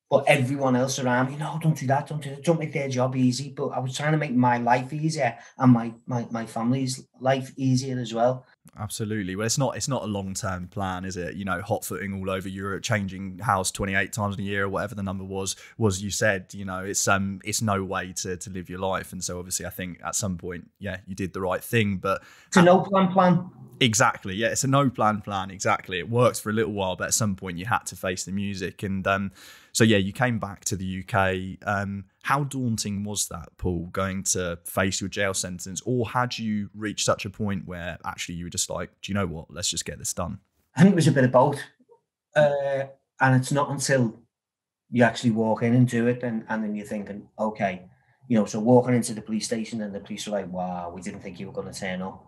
[SPEAKER 2] But everyone else around me, no, don't do that, don't make their job easy. But I was trying to make my life easier and my family's life easier as well.
[SPEAKER 1] Absolutely. Well, it's not a long-term plan, is it? Hot footing all over Europe, changing house 28 times in a year or whatever the number was you said, it's no way to live your life. And so obviously I think at some point, yeah, you did the right thing, but
[SPEAKER 2] it's a no plan.
[SPEAKER 1] Exactly. Yeah. It's a no plan. Exactly. It works for a little while, but at some point you had to face the music. And so, yeah, you came back to the UK. How daunting was that, Paul, going to face your jail sentence? Or had you reached such a point where actually you were just like, do you know what? Let's just get this done.
[SPEAKER 2] I think it was a bit of both. And it's not until you actually walk in and do it and then you're thinking, okay, so walking into the police station and the police are like, wow, we didn't think you were going to turn up.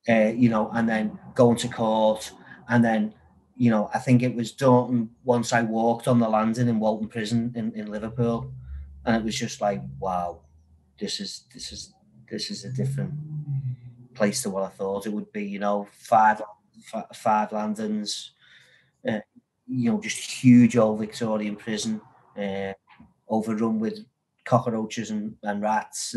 [SPEAKER 2] And then going to court, and then, I think it was daunting once I walked on the landing in Walton Prison in Liverpool, and it was just like, wow, this is a different place to what I thought it would be. Five landings, just huge old Victorian prison, overrun with cockroaches and rats,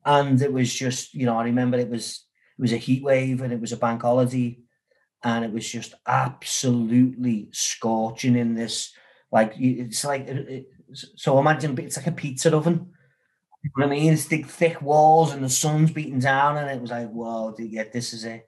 [SPEAKER 2] and it was just, I remember it was a heat wave and it was a bank holiday, and it was just absolutely scorching in this, like, it's like, so imagine it's like a pizza oven. You know what I mean? It's thick walls and the sun's beating down, and it was like, whoa, yeah, this is it.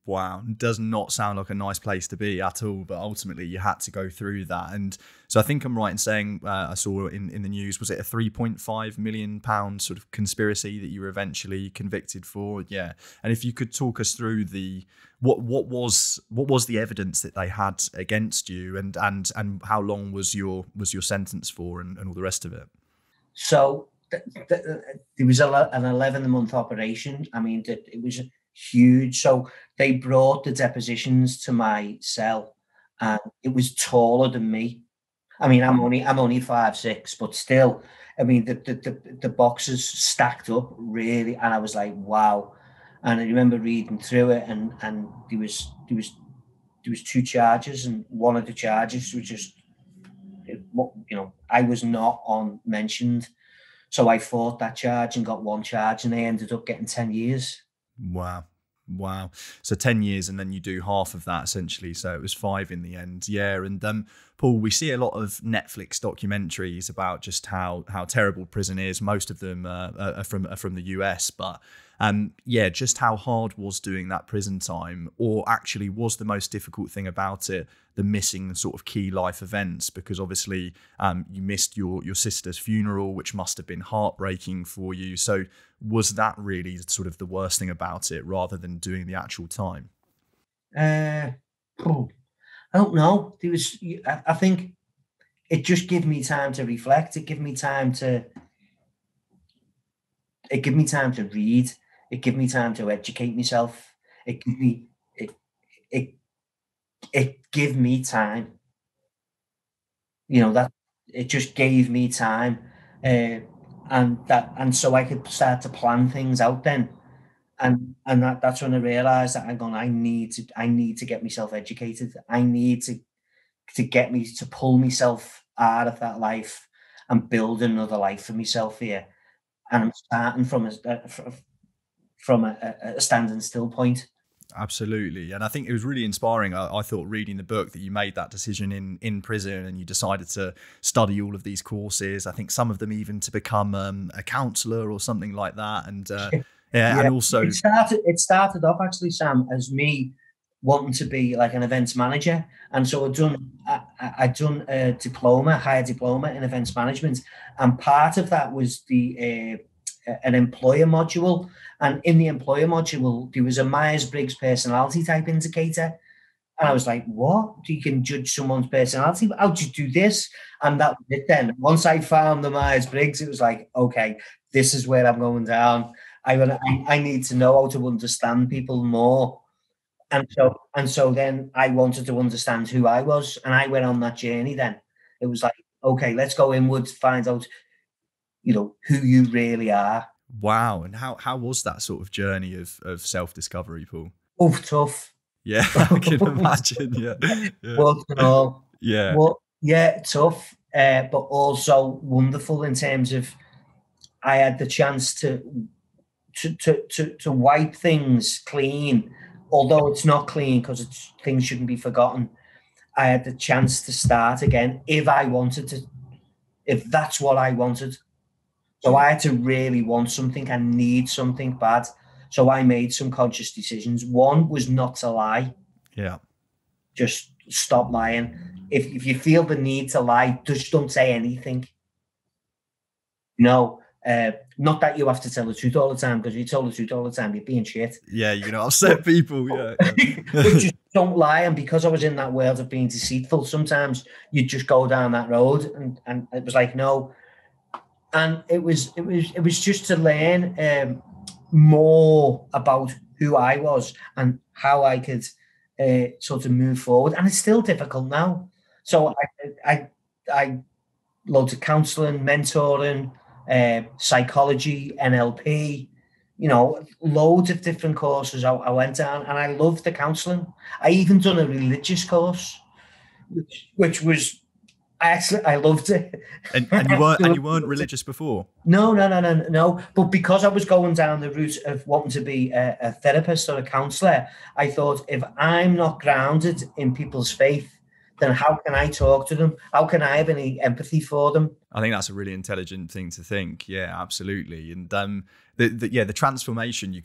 [SPEAKER 1] Wow. It does not sound like a nice place to be at all, but ultimately you had to go through that. And so I think I'm right in saying, I saw in the news, was it a £3.5 million sort of conspiracy that you were eventually convicted for? Yeah. And if you could talk us through what was the evidence that they had against you, and how long was your sentence for, and all the rest of it?
[SPEAKER 2] So there was an 11-month operation. I mean, it was huge. So they brought the depositions to my cell, and it was taller than me. I mean, I'm only 5'6", but still, I mean, the boxes stacked up really, and I was like, wow. And I remember reading through it, and there was two charges, and one of the charges was just, I was not on mentioned, so I fought that charge and got one charge, and they ended up getting 10 years.
[SPEAKER 1] Wow. Wow. So 10 years, and then you do half of that essentially. So it was 5 in the end. Yeah. And Paul, we see a lot of Netflix documentaries about just how terrible prison is. Most of them are from the US, but yeah, just how hard was doing that prison time, or actually was the most difficult thing about it the missing sort of key life events? Because obviously you missed your sister's funeral, which must have been heartbreaking for you. So was that really sort of the worst thing about it, rather than doing the actual time?
[SPEAKER 2] I don't know. I think it just gave me time to reflect. It gave me time to read. It gave me time to educate myself. It gave me it gave me time. That it just gave me time, and so I could start to plan things out then. And that's when I realized that I need to get myself educated. I need to get me to pull myself out of that life and build another life for myself here. And I'm starting from a standing still point.
[SPEAKER 1] Absolutely. And I think it was really inspiring. I thought, reading the book, that you made that decision in prison, and you decided to study all of these courses. I think some of them even to become a counsellor or something like that. And yeah, and also
[SPEAKER 2] it started off actually, Sam, as me wanting to be like an events manager. And so I'd done a higher diploma in events management. And part of that was an employer module. And in the employer module, there was a Myers-Briggs personality type indicator. And I was like, what? You can judge someone's personality? How do you do this? And that was it then. Once I found the Myers-Briggs, it was like, okay, this is where I'm going down. I need to know how to understand people more. And so then I wanted to understand who I was. And I went on that journey then. It was like, okay, let's go inwards, find out, who you really are.
[SPEAKER 1] Wow. And how was that sort of journey of self-discovery, Paul?
[SPEAKER 2] Oh, tough.
[SPEAKER 1] Yeah, I can imagine. Yeah.
[SPEAKER 2] Both and all.
[SPEAKER 1] Yeah.
[SPEAKER 2] Well, yeah, tough, but also wonderful in terms of I had the chance to wipe things clean, although it's not clean because things shouldn't be forgotten. I had the chance to start again if I wanted to, if that's what I wanted. So I had to really want something and need something bad. So I made some conscious decisions. One was not to lie.
[SPEAKER 1] Yeah.
[SPEAKER 2] Just stop lying. If you feel the need to lie, just don't say anything. No, not that you have to tell the truth all the time, because if you tell the truth all the time, you're being shit.
[SPEAKER 1] Yeah, you're going to upset people. Yeah.
[SPEAKER 2] But just don't lie. And because I was in that world of being deceitful, sometimes you just go down that road, and it was like, no. And it was just to learn more about who I was and how I could sort of move forward. And it's still difficult now. So I loads of counselling, mentoring, psychology, NLP, loads of different courses I went down, and I loved the counselling. I even done a religious course, which was, I loved it.
[SPEAKER 1] And you weren't religious before?
[SPEAKER 2] No. But because I was going down the route of wanting to be a therapist or a counsellor, I thought, if I'm not grounded in people's faith, then how can I talk to them? How can I have any empathy for them?
[SPEAKER 1] I think that's a really intelligent thing to think. Yeah, absolutely. And the transformation, you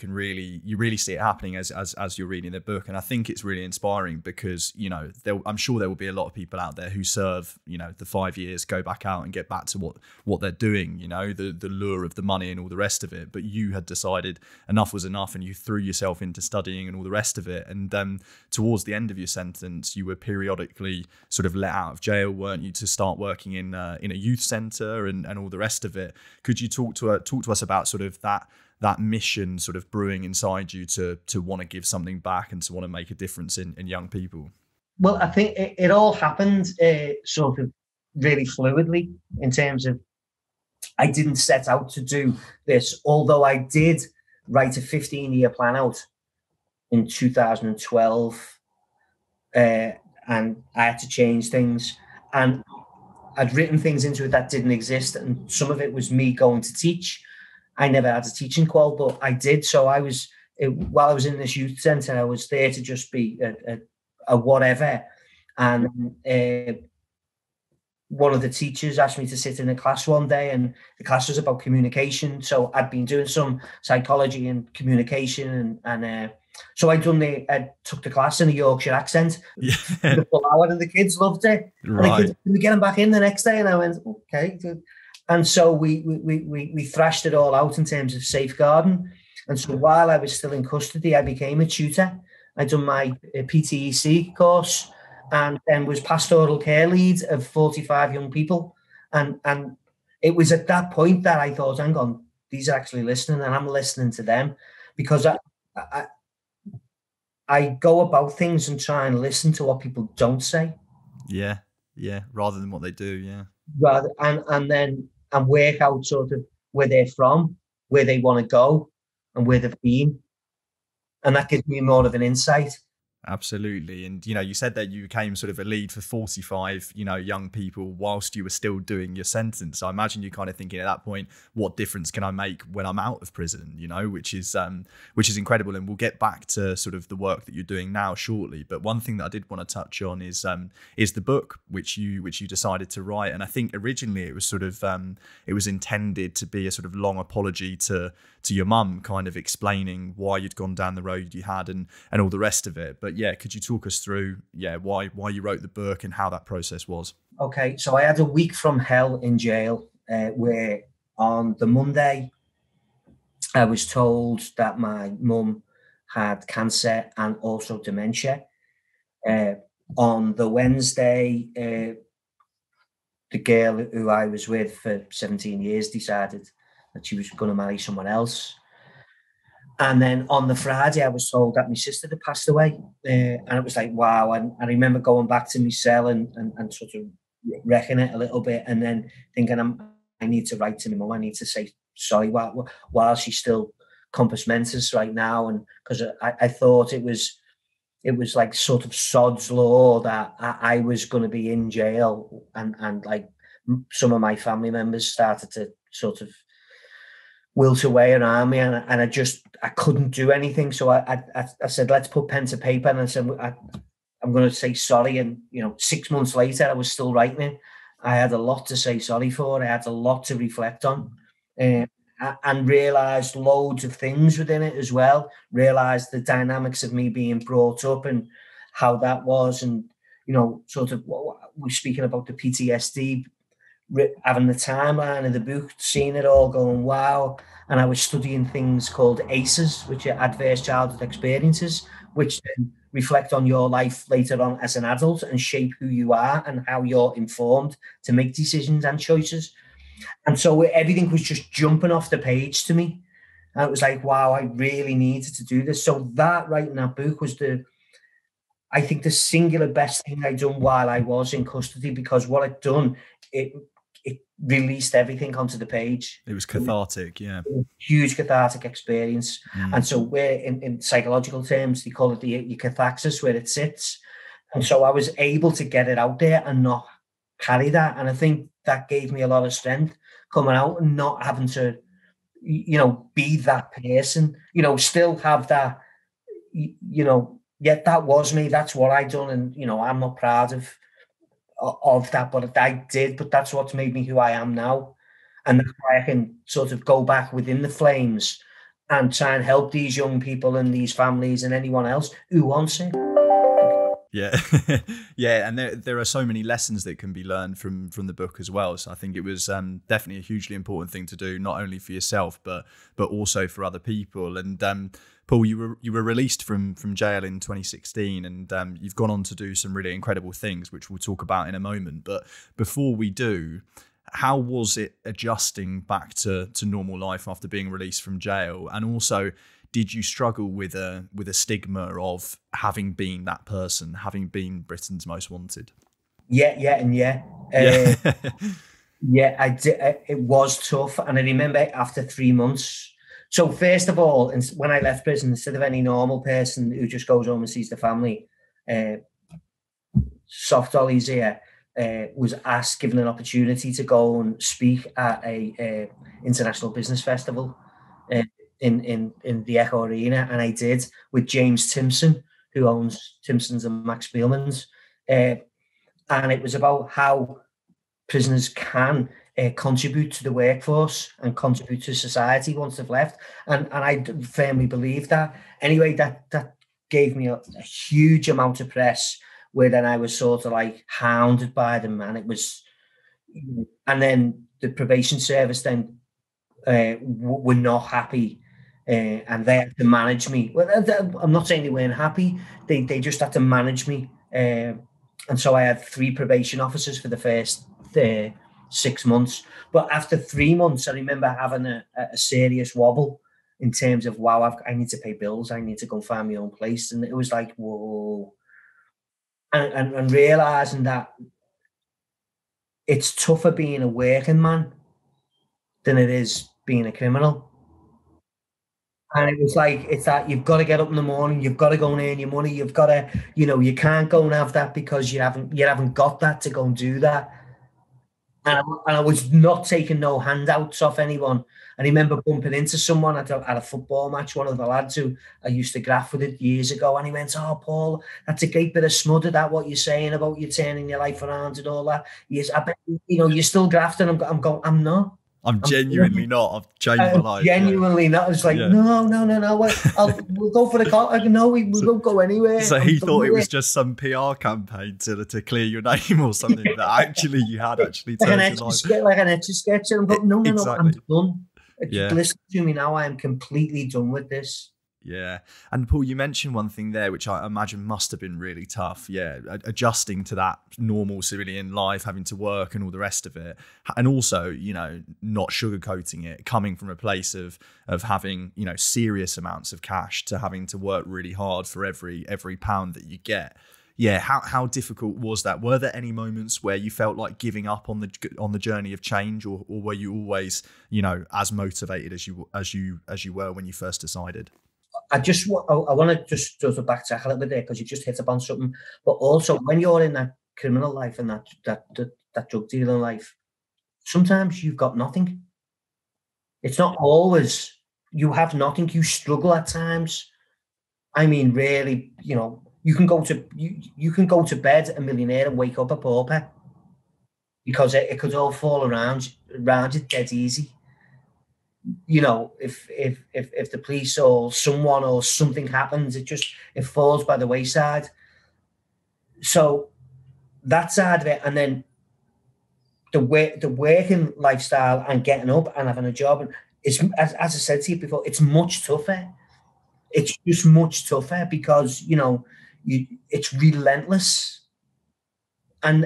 [SPEAKER 1] really see it happening as you're reading the book. And I think it's really inspiring because, I'm sure there will be a lot of people out there who serve, the 5 years, go back out and get back to what they're doing, the lure of the money and all the rest of it. But you had decided enough was enough, and you threw yourself into studying and all the rest of it. And towards the end of your sentence, you were periodically sort of let out of jail, weren't you, to start working in a youth centre and all the rest of it. Could you talk to us about sort of that mission sort of brewing inside you to want to give something back and to want to make a difference in young people?
[SPEAKER 2] Well, I think it all happened sort of really fluidly in terms of I didn't set out to do this, although I did write a 15-year plan out in 2012, and I had to change things. And I'd written things into it that didn't exist, and some of it was me going to teach. I never had a teaching qual, but I did. So while I was in this youth centre, I was there to just be a whatever. And one of the teachers asked me to sit in a class one day, and the class was about communication. So I'd been doing some psychology and communication, and so I took the class in a Yorkshire accent, the full hour, and the kids loved it.
[SPEAKER 1] Right.
[SPEAKER 2] And the kids, "Can we get them back in the next day?" And I went, "Okay." And so we thrashed it all out in terms of safeguarding. And so while I was still in custody, I became a tutor. I'd done my PTEC course, and then was pastoral care lead of 45 young people. And it was at that point that I thought, hang on, these are actually listening, and I'm listening to them, because I go about things and try and listen to what people don't say.
[SPEAKER 1] Yeah. Rather than what they do. Yeah.
[SPEAKER 2] And work out sort of where they're from, where they want to go, and where they've been. And that gives me more of an insight.
[SPEAKER 1] Absolutely. And, you said that you became sort of a lead for 45, young people whilst you were still doing your sentence. So I imagine you're kind of thinking at that point, what difference can I make when I'm out of prison, which is incredible. And we'll get back to sort of the work that you're doing now shortly. But one thing that I did want to touch on is the book which you decided to write. And I think originally it was sort of, it was intended to be a sort of long apology to your mum, kind of explaining why you'd gone down the road you had and all the rest of it. But yeah, could you talk us through why you wrote the book and how that process was?
[SPEAKER 2] Okay, so I had a week from hell in jail, where on the Monday I was told that my mum had cancer and also dementia. On the Wednesday, the girl who I was with for 17 years decided that she was going to marry someone else. And then on the Friday, I was told that my sister had passed away. And it was like, wow. And I remember going back to my cell and sort of wrecking it a little bit, and then thinking, I need to write to my mum. I need to say sorry while she's still compos mentis right now. And because I thought it was like sort of sod's law that I was going to be in jail, and like some of my family members started to sort of wilt away around me, and I couldn't do anything. So I said, let's put pen to paper, and I said, I'm going to say sorry. And 6 months later, I was still writing it. I had a lot to say sorry for. I had a lot to reflect on, and realised loads of things within it as well. Realised the dynamics of me being brought up and how that was, and sort of we're speaking about the PTSD. Having the timeline of the book, seeing it all, going wow. And I was studying things called ACEs, which are adverse childhood experiences, which then reflect on your life later on as an adult and shape who you are and how you're informed to make decisions and choices. And so everything was just jumping off the page to me, and it was like, wow, I really needed to do this. So that writing that book was I think the singular best thing I'd done while I was in custody, because what I'd done, it released everything onto the page.
[SPEAKER 1] It was cathartic, yeah.
[SPEAKER 2] Huge cathartic experience. And so where in psychological terms, they call it the catharsis, where it sits. And so I was able to get it out there and not carry that. And I think that gave me a lot of strength coming out and not having to, be that person, still have that, that was me. That's what I done. And, I'm not proud of that, but I did. But that's what's made me who I am now. And that's why I can sort of go back within the flames and try and help these young people and these families and anyone else who wants it.
[SPEAKER 1] Yeah. Yeah. And there are so many lessons that can be learned from the book as well. So I think it was definitely a hugely important thing to do, not only for yourself, but also for other people. And Paul, you were released from jail in 2016, and you've gone on to do some really incredible things, which we'll talk about in a moment. But before we do, how was it adjusting back to normal life after being released from jail? And also, did you struggle with a stigma of having been that person, having been Britain's most wanted?
[SPEAKER 2] Yeah.
[SPEAKER 1] Yeah.
[SPEAKER 2] Yeah, I did. It was tough, and I remember after 3 months. So first of all, when I left prison, instead of any normal person who just goes home and sees the family, uh, soft Ollie's here, was asked, given an opportunity to go and speak at a international business festival uh, in the Echo Arena, and I did, with James Timpson, who owns Timpson's and Max Spielman's, and it was about how prisoners can contribute to the workforce and contribute to society once they've left, and I firmly believe that. Anyway, that gave me a huge amount of press, where then I was sort of like hounded by them, and it was, and then the probation service then were not happy, and they had to manage me. Well, I'm not saying they weren't happy; they just had to manage me, and so I had 3 probation officers for the first 6 months. But after 3 months, I remember having a serious wobble in terms of, wow, I need to pay bills, I need to go and find my own place, and it was like, whoa. And realizing that it's tougher being a working man than it is being a criminal. And it was like, it's that you've got to get up in the morning, you've got to go and earn your money, you've got to, you can't go and have that because you haven't got that to go and do that. And I was not taking no handouts off anyone. I remember bumping into someone at a football match, one of the lads who I used to graph with it years ago, and he went, "Oh, Paul, that's a great bit of smut of that, what you're saying about you turning your life around and all that. Yes, I bet, you're still grafting." I'm going, I'm not.
[SPEAKER 1] I'm genuinely not. I've changed my life.
[SPEAKER 2] Genuinely not. It's like, no. We'll go for the call. No, we won't go anywhere.
[SPEAKER 1] So he thought it was just some PR campaign to clear your name or something, that actually you had actually turned your life.
[SPEAKER 2] Like an etch-a-sketch. And I'm going, no,
[SPEAKER 1] exactly.
[SPEAKER 2] I'm done. Yeah. Listen to me now. I am completely done with this.
[SPEAKER 1] Yeah. And Paul, you mentioned one thing there, which I imagine must have been really tough. Yeah. Adjusting to that normal civilian life, having to work and all the rest of it. And also, not sugarcoating it, coming from a place of having, serious amounts of cash to having to work really hard for every pound that you get. Yeah. How difficult was that? Were there any moments where you felt like giving up on the journey of change, or were you always, as motivated as you were when you first decided?
[SPEAKER 2] I want to just sort of backtrack a little bit there, because you just hit upon something. But also, when you're in that criminal life and that drug dealing life, sometimes you've got nothing. It's not always you have nothing. You struggle at times. I mean, really, you can go to bed a millionaire and wake up a pauper, because it could all fall around you dead easy. If the police or someone or something happens, it falls by the wayside. So that side of it, and then the working lifestyle and getting up and having a job, and it's, as I said to you before, it's much tougher. It's just much tougher because it's relentless, and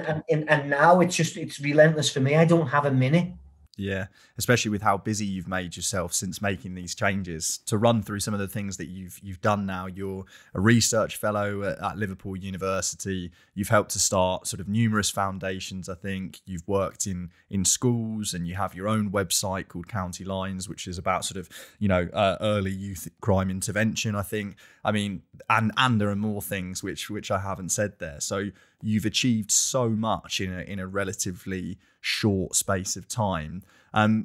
[SPEAKER 2] now it's relentless for me. I don't have a minute.
[SPEAKER 1] Yeah, especially with how busy you've made yourself since making these changes. To run through some of the things that you've done now, you're a research fellow at Liverpool University. You've helped to start sort of numerous foundations, I think. You've worked in schools, and you have your own website called County Lines, which is about sort of, early youth crime intervention, I think. I mean, and there are more things which I haven't said there. So you've achieved so much in a relatively short space of time.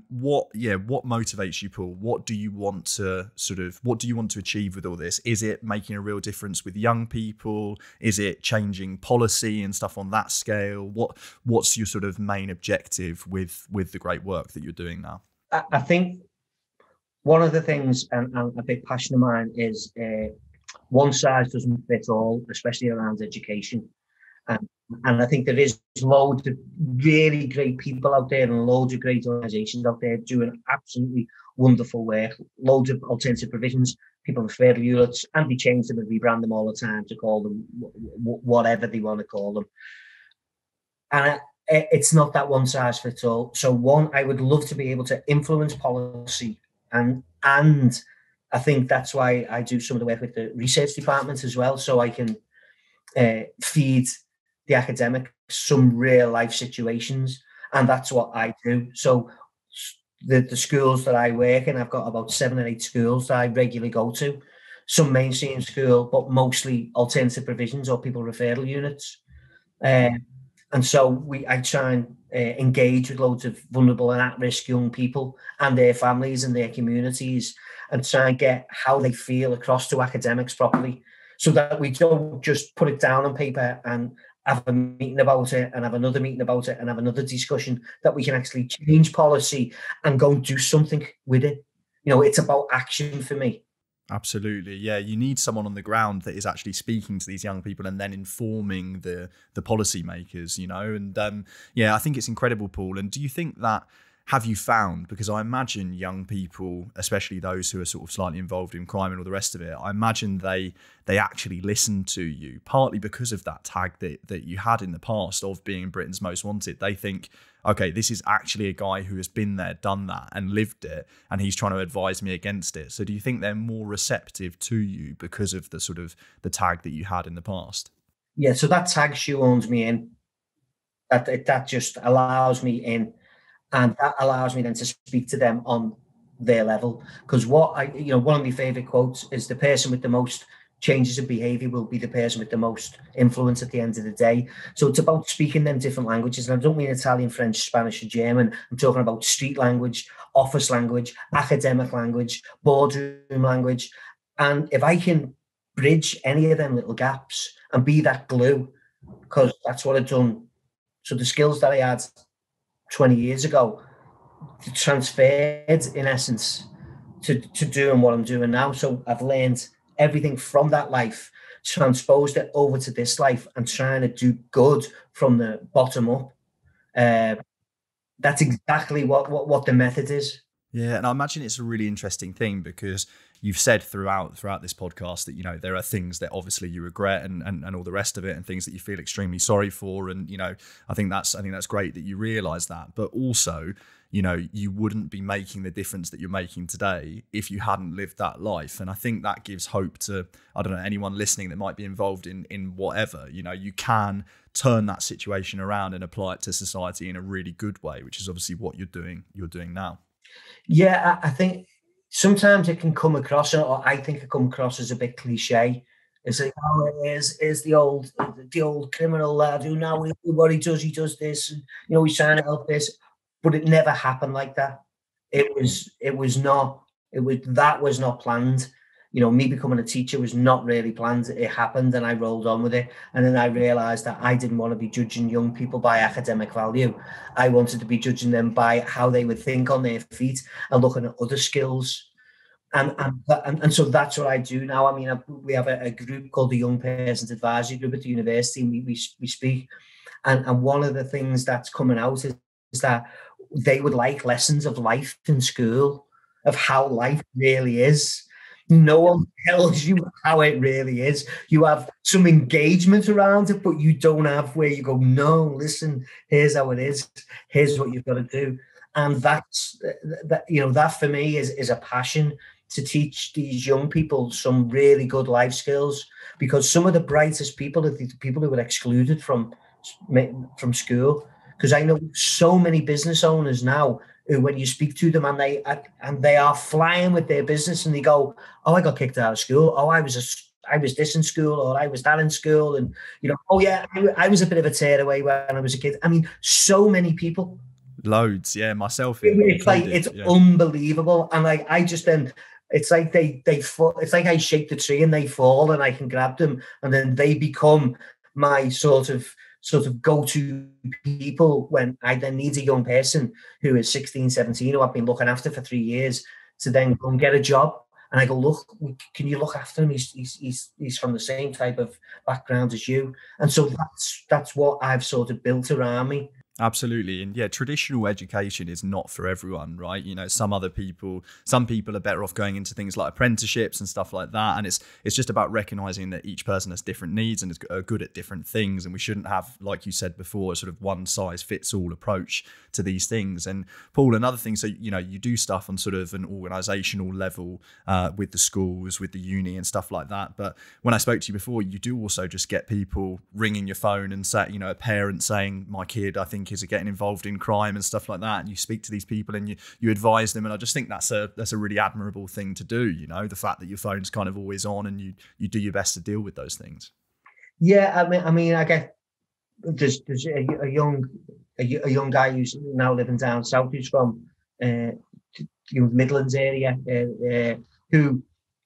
[SPEAKER 1] What motivates you, Paul? What do you want to achieve with all this? Is it making a real difference with young people? Is it changing policy and stuff on that scale? What's your sort of main objective with the great work that you're doing now?
[SPEAKER 2] I think one of the things, and a big passion of mine, is one size doesn't fit all, especially around education. And I think there is loads of really great people out there and loads of great organisations out there doing absolutely wonderful work. Loads of alternative provisions, people with fair units, and they change them and rebrand them all the time to call them whatever they want to call them. And it's not that one size fits all. So I would love to be able to influence policy, and I think that's why I do some of the work with the research department as well, so I can feed the academics some real life situations, and that's what I do. So the schools that I work in, I've got about 7 or 8 schools that I regularly go to, some mainstream school, but mostly alternative provisions or people referral units. And so I try and engage with loads of vulnerable and at-risk young people and their families and their communities, and try and get how they feel across to academics properly, so that we don't just put it down on paper and have a meeting about it and have another meeting about it and have another discussion, that we can actually change policy and go and do something with it. It's about action for me.
[SPEAKER 1] Absolutely. Yeah. You need someone on the ground that is actually speaking to these young people and then informing the policymakers, and I think it's incredible, Paul. And do you think that, have you found, because I imagine young people, especially those who are sort of slightly involved in crime and all the rest of it, I imagine they actually listen to you, partly because of that tag that you had in the past of being Britain's Most Wanted. They think, okay, this is actually a guy who has been there, done that, and lived it, and he's trying to advise me against it. So do you think they're more receptive to you because of the sort of the tag that you had in the past?
[SPEAKER 2] Yeah, so that tag shoehorns me in. That just allows me in. And that allows me then to speak to them on their level. Because one of my favorite quotes is, the person with the most changes of behavior will be the person with the most influence at the end of the day. So it's about speaking them different languages. And I don't mean Italian, French, Spanish, or German. I'm talking about street language, office language, academic language, boardroom language. And if I can bridge any of them little gaps and be that glue, because that's what I've done. So the skills that I had 20 years ago transferred, in essence, to doing what I'm doing now. So I've learned everything from that life, transposed it over to this life, and trying to do good from the bottom up. That's exactly what the method is.
[SPEAKER 1] Yeah, and I imagine it's a really interesting thing, because you've said throughout this podcast that, there are things that obviously you regret and all the rest of it, and things that you feel extremely sorry for. And, I think that's great that you realise that. But also, you wouldn't be making the difference that you're making today if you hadn't lived that life. And I think that gives hope to, I don't know, anyone listening that might be involved in whatever. You can turn that situation around and apply it to society in a really good way, which is obviously what you're doing now.
[SPEAKER 2] Yeah, I think sometimes it can come across, or I think it comes across as a bit cliche. It's like, is the old criminal lad who now what he does this, and he's trying to help this, but it never happened like that. That was not planned. Me becoming a teacher was not really planned. It happened, and I rolled on with it. And then I realized that I didn't want to be judging young people by academic value. I wanted to be judging them by how they would think on their feet and looking at other skills. And so that's what I do now. I mean, we have a group called the Young Persons Advisory Group at the university, and we speak. And one of the things that's coming out is that they would like lessons of life in school, of how life really is. No one tells you how it really is. You have some engagement around it, but you don't have where you go, no, listen, here's how it is. Here's what you've got to do. And that for me is a passion, to teach these young people some really good life skills, because some of the brightest people are the people who were excluded from school. Because I know so many business owners now who, when you speak to them and they are flying with their business, and they go, oh, I got kicked out of school. Oh, I was this in school, or I was that in school. And, oh yeah, I was a bit of a tearaway when I was a kid. I mean, so many people.
[SPEAKER 1] Loads. Yeah. Myself.
[SPEAKER 2] It's unbelievable. And I just then, it's like they fall. It's like I shake the tree and they fall, and I can grab them, and then they become my sort of go-to people when I then need a young person who is 16, 17, who I've been looking after for 3 years, to then go and get a job. And I go, look, can you look after him? He's from the same type of background as you. And so that's what I've sort of built around me.
[SPEAKER 1] Absolutely. And yeah, traditional education is not for everyone, right? You know, some people are better off going into things like apprenticeships and stuff like that. And it's just about recognizing that each person has different needs and are good at different things. And we shouldn't have, like you said before, a sort of one size fits all approach to these things. And Paul, another thing, so, you know, you do stuff on sort of an organizational level with the schools, with the uni and stuff like that. But when I spoke to you before, you do also just get people ringing your phone and say, you know, a parent saying, my kid, I think, is getting involved in crime and stuff like that, and you speak to these people and you advise them, and I just think that's a really admirable thing to do, you know, the fact that your phone's kind of always on and you do your best to deal with those things.
[SPEAKER 2] Yeah, I mean I get there's a young guy who's now living down south, who's from Midlands area, who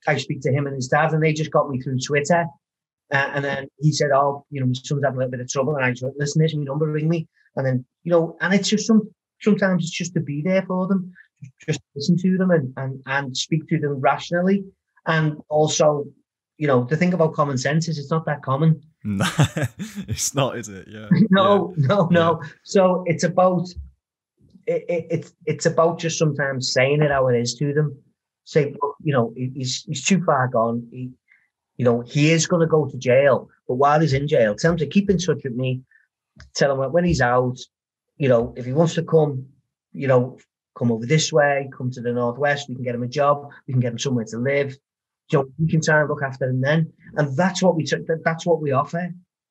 [SPEAKER 2] I speak to him and his dad, and they just got me through Twitter. And then he said, oh, you know, my son's having a little bit of trouble. And I just went, listen, here's my number, ring me. And then, you know, and it's just sometimes it's just to be there for them, just listen to them and speak to them rationally. And also, you know, the thing about common sense is it's not that common.
[SPEAKER 1] No, it's not, is it? Yeah.
[SPEAKER 2] No.
[SPEAKER 1] Yeah.
[SPEAKER 2] So it's about, it's about just sometimes saying it how it is to them. Say, look, you know, he's too far gone. You know, he is going to go to jail, but while he's in jail, tell him to keep in touch with me. Tell him that when he's out, you know, if he wants to come, you know, come over this way, come to the Northwest, we can get him a job, we can get him somewhere to live. You know, we can try and look after him then. And that's what we offer.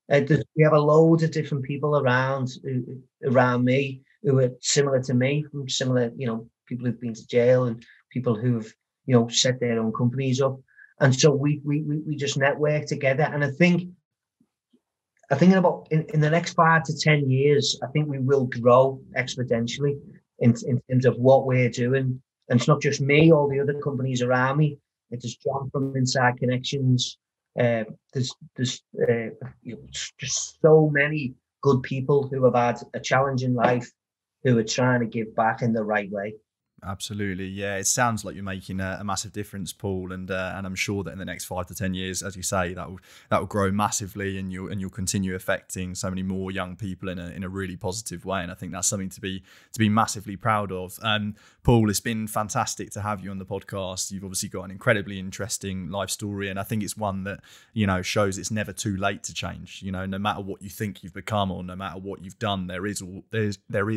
[SPEAKER 2] We have a load of different people around me who are similar to me, from similar, you know, people who've been to jail and people who've, you know, set their own companies up. And so we just network together. And I think about in the next 5 to 10 years, I think we will grow exponentially in terms of what we're doing. And it's not just me, all the other companies around me. It's John from Inside Connections. There's you know, just so many good people who have had a challenging life, who are trying to give back in the right way.
[SPEAKER 1] Absolutely, yeah. It sounds like you're making a massive difference, Paul, and I'm sure that in the next 5 to 10 years, as you say, that will grow massively, and you'll continue affecting so many more young people in a really positive way. And I think that's something to be massively proud of. Paul, it's been fantastic to have you on the podcast. You've obviously got an incredibly interesting life story, and I think it's one that, you know, shows it's never too late to change. You know, no matter what you think you've become or no matter what you've done, there is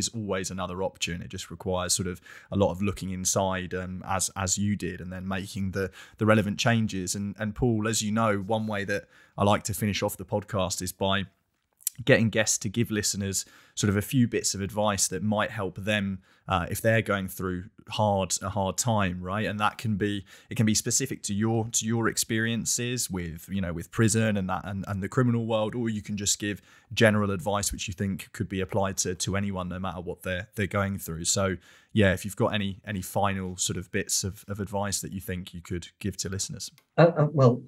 [SPEAKER 1] always another option. It just requires sort of a lot of looking inside, as you did, and then making the relevant changes. And Paul, as you know, one way that I like to finish off the podcast is by getting guests to give listeners sort of a few bits of advice that might help them if they're going through a hard time, right? And it can be specific to your experiences with, you know, with prison and that and the criminal world, or you can just give general advice which you think could be applied to anyone, no matter what they're going through. So yeah, if you've got any final sort of bits of advice that you think you could give to listeners.
[SPEAKER 2] Well,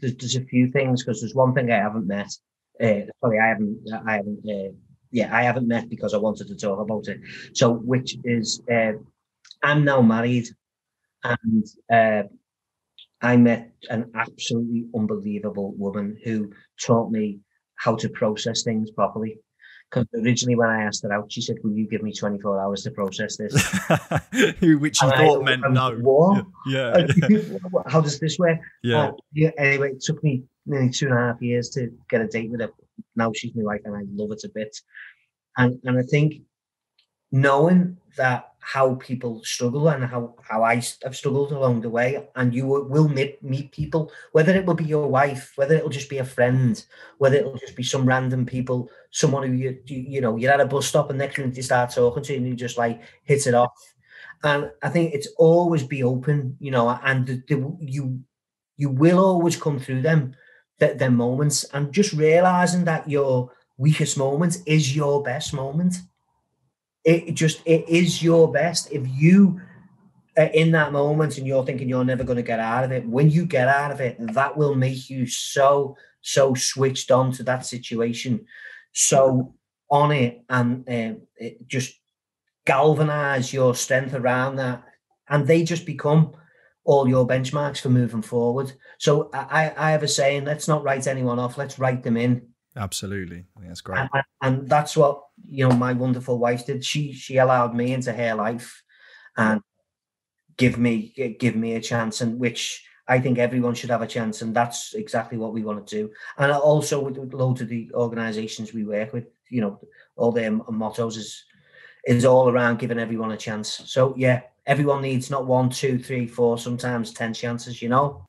[SPEAKER 2] there's a few things, because there's one thing I haven't met. I haven't met because I wanted to talk about it. So, which is, I'm now married, and I met an absolutely unbelievable woman who taught me how to process things properly. Because originally, when I asked her out, she said, "Will you give me 24 hours to process this?"
[SPEAKER 1] Which you thought meant no.
[SPEAKER 2] What?
[SPEAKER 1] Yeah.
[SPEAKER 2] How does this work?
[SPEAKER 1] Yeah.
[SPEAKER 2] Anyway, it took me nearly 2.5 years to get a date with her. Now she's my wife, and I love her to bits. And I think knowing that how people struggle and how I have struggled along the way, and you will meet people, whether it will be your wife, whether it'll just be a friend, whether it'll just be some random people, someone who you're at a bus stop and next minute you start talking to and you just like hit it off. And I think it's always be open, you know, and you will always come through them moments, and just realizing that your weakest moment is your best moment. It is your best. If you are in that moment and you're thinking you're never going to get out of it, when you get out of it, that will make you so switched on to that situation, so on it, and it just galvanize your strength around that, and they just become all your benchmarks for moving forward. So I have a saying: let's not write anyone off, let's write them in.
[SPEAKER 1] Absolutely. I think that's great.
[SPEAKER 2] And that's what my wonderful wife did. She allowed me into her life and give me a chance, and which I think everyone should have a chance, and that's exactly what we want to do. And also with loads of the organisations we work with, all their mottos is all around giving everyone a chance. So yeah, everyone needs not 1, 2, 3, 4, sometimes 10 chances,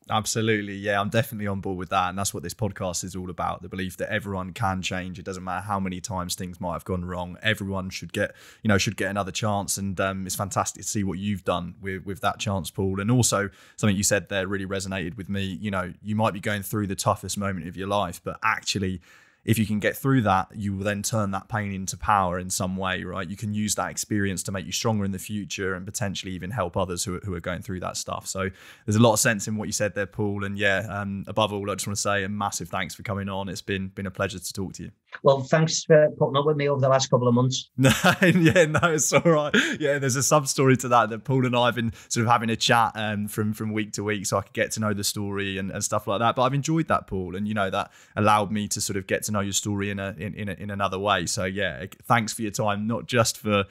[SPEAKER 1] Absolutely. Yeah, I'm definitely on board with that. And that's what this podcast is all about. The belief that everyone can change. It doesn't matter how many times things might have gone wrong. Everyone should get another chance. And it's fantastic to see what you've done with that chance, Paul. And also something you said there really resonated with me. You might be going through the toughest moment of your life, but actually, if you can get through that, you will then turn that pain into power in some way, right? You can use that experience to make you stronger in the future and potentially even help others who are going through that stuff. So there's a lot of sense in what you said there, Paul. And yeah, above all, I just want to say a massive thanks for coming on. It's been a pleasure to talk to you.
[SPEAKER 2] Well, thanks for putting up with me over the last couple of months.
[SPEAKER 1] No, it's all right. Yeah, there's a sub story to that Paul and I have been sort of having a chat from week to week, so I could get to know the story and stuff like that. But I've enjoyed that, Paul, and that allowed me to sort of get to know your story in another way. So yeah, thanks for your time, not just for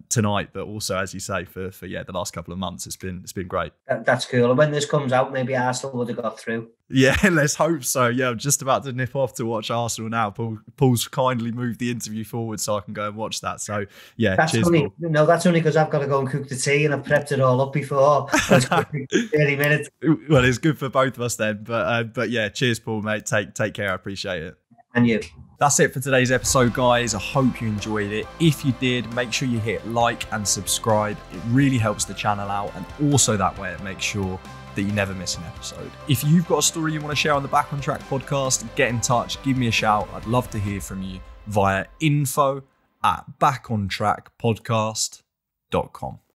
[SPEAKER 1] tonight, but also, as you say, for the last couple of months. It's been great.
[SPEAKER 2] That's cool. And when this comes out, maybe Arsenal would have got through.
[SPEAKER 1] Yeah, let's hope so. Yeah, I'm just about to nip off to watch Arsenal now. Paul's kindly moved the interview forward so I can go and watch that. So yeah, cheers, Paul.
[SPEAKER 2] No, that's only because I've got to go and cook the tea and I've prepped it all up before. 30 minutes.
[SPEAKER 1] Well, it's good for both of us then. But yeah, cheers, Paul, mate. Take care. I appreciate it.
[SPEAKER 2] And you.
[SPEAKER 1] That's it for today's episode, guys. I hope you enjoyed it. If you did, make sure you hit like and subscribe. It really helps the channel out, and also that way it makes sure that you never miss an episode. If you've got a story you want to share on the Back on Track podcast, get in touch, give me a shout. I'd love to hear from you via info@backontrackpodcast.com.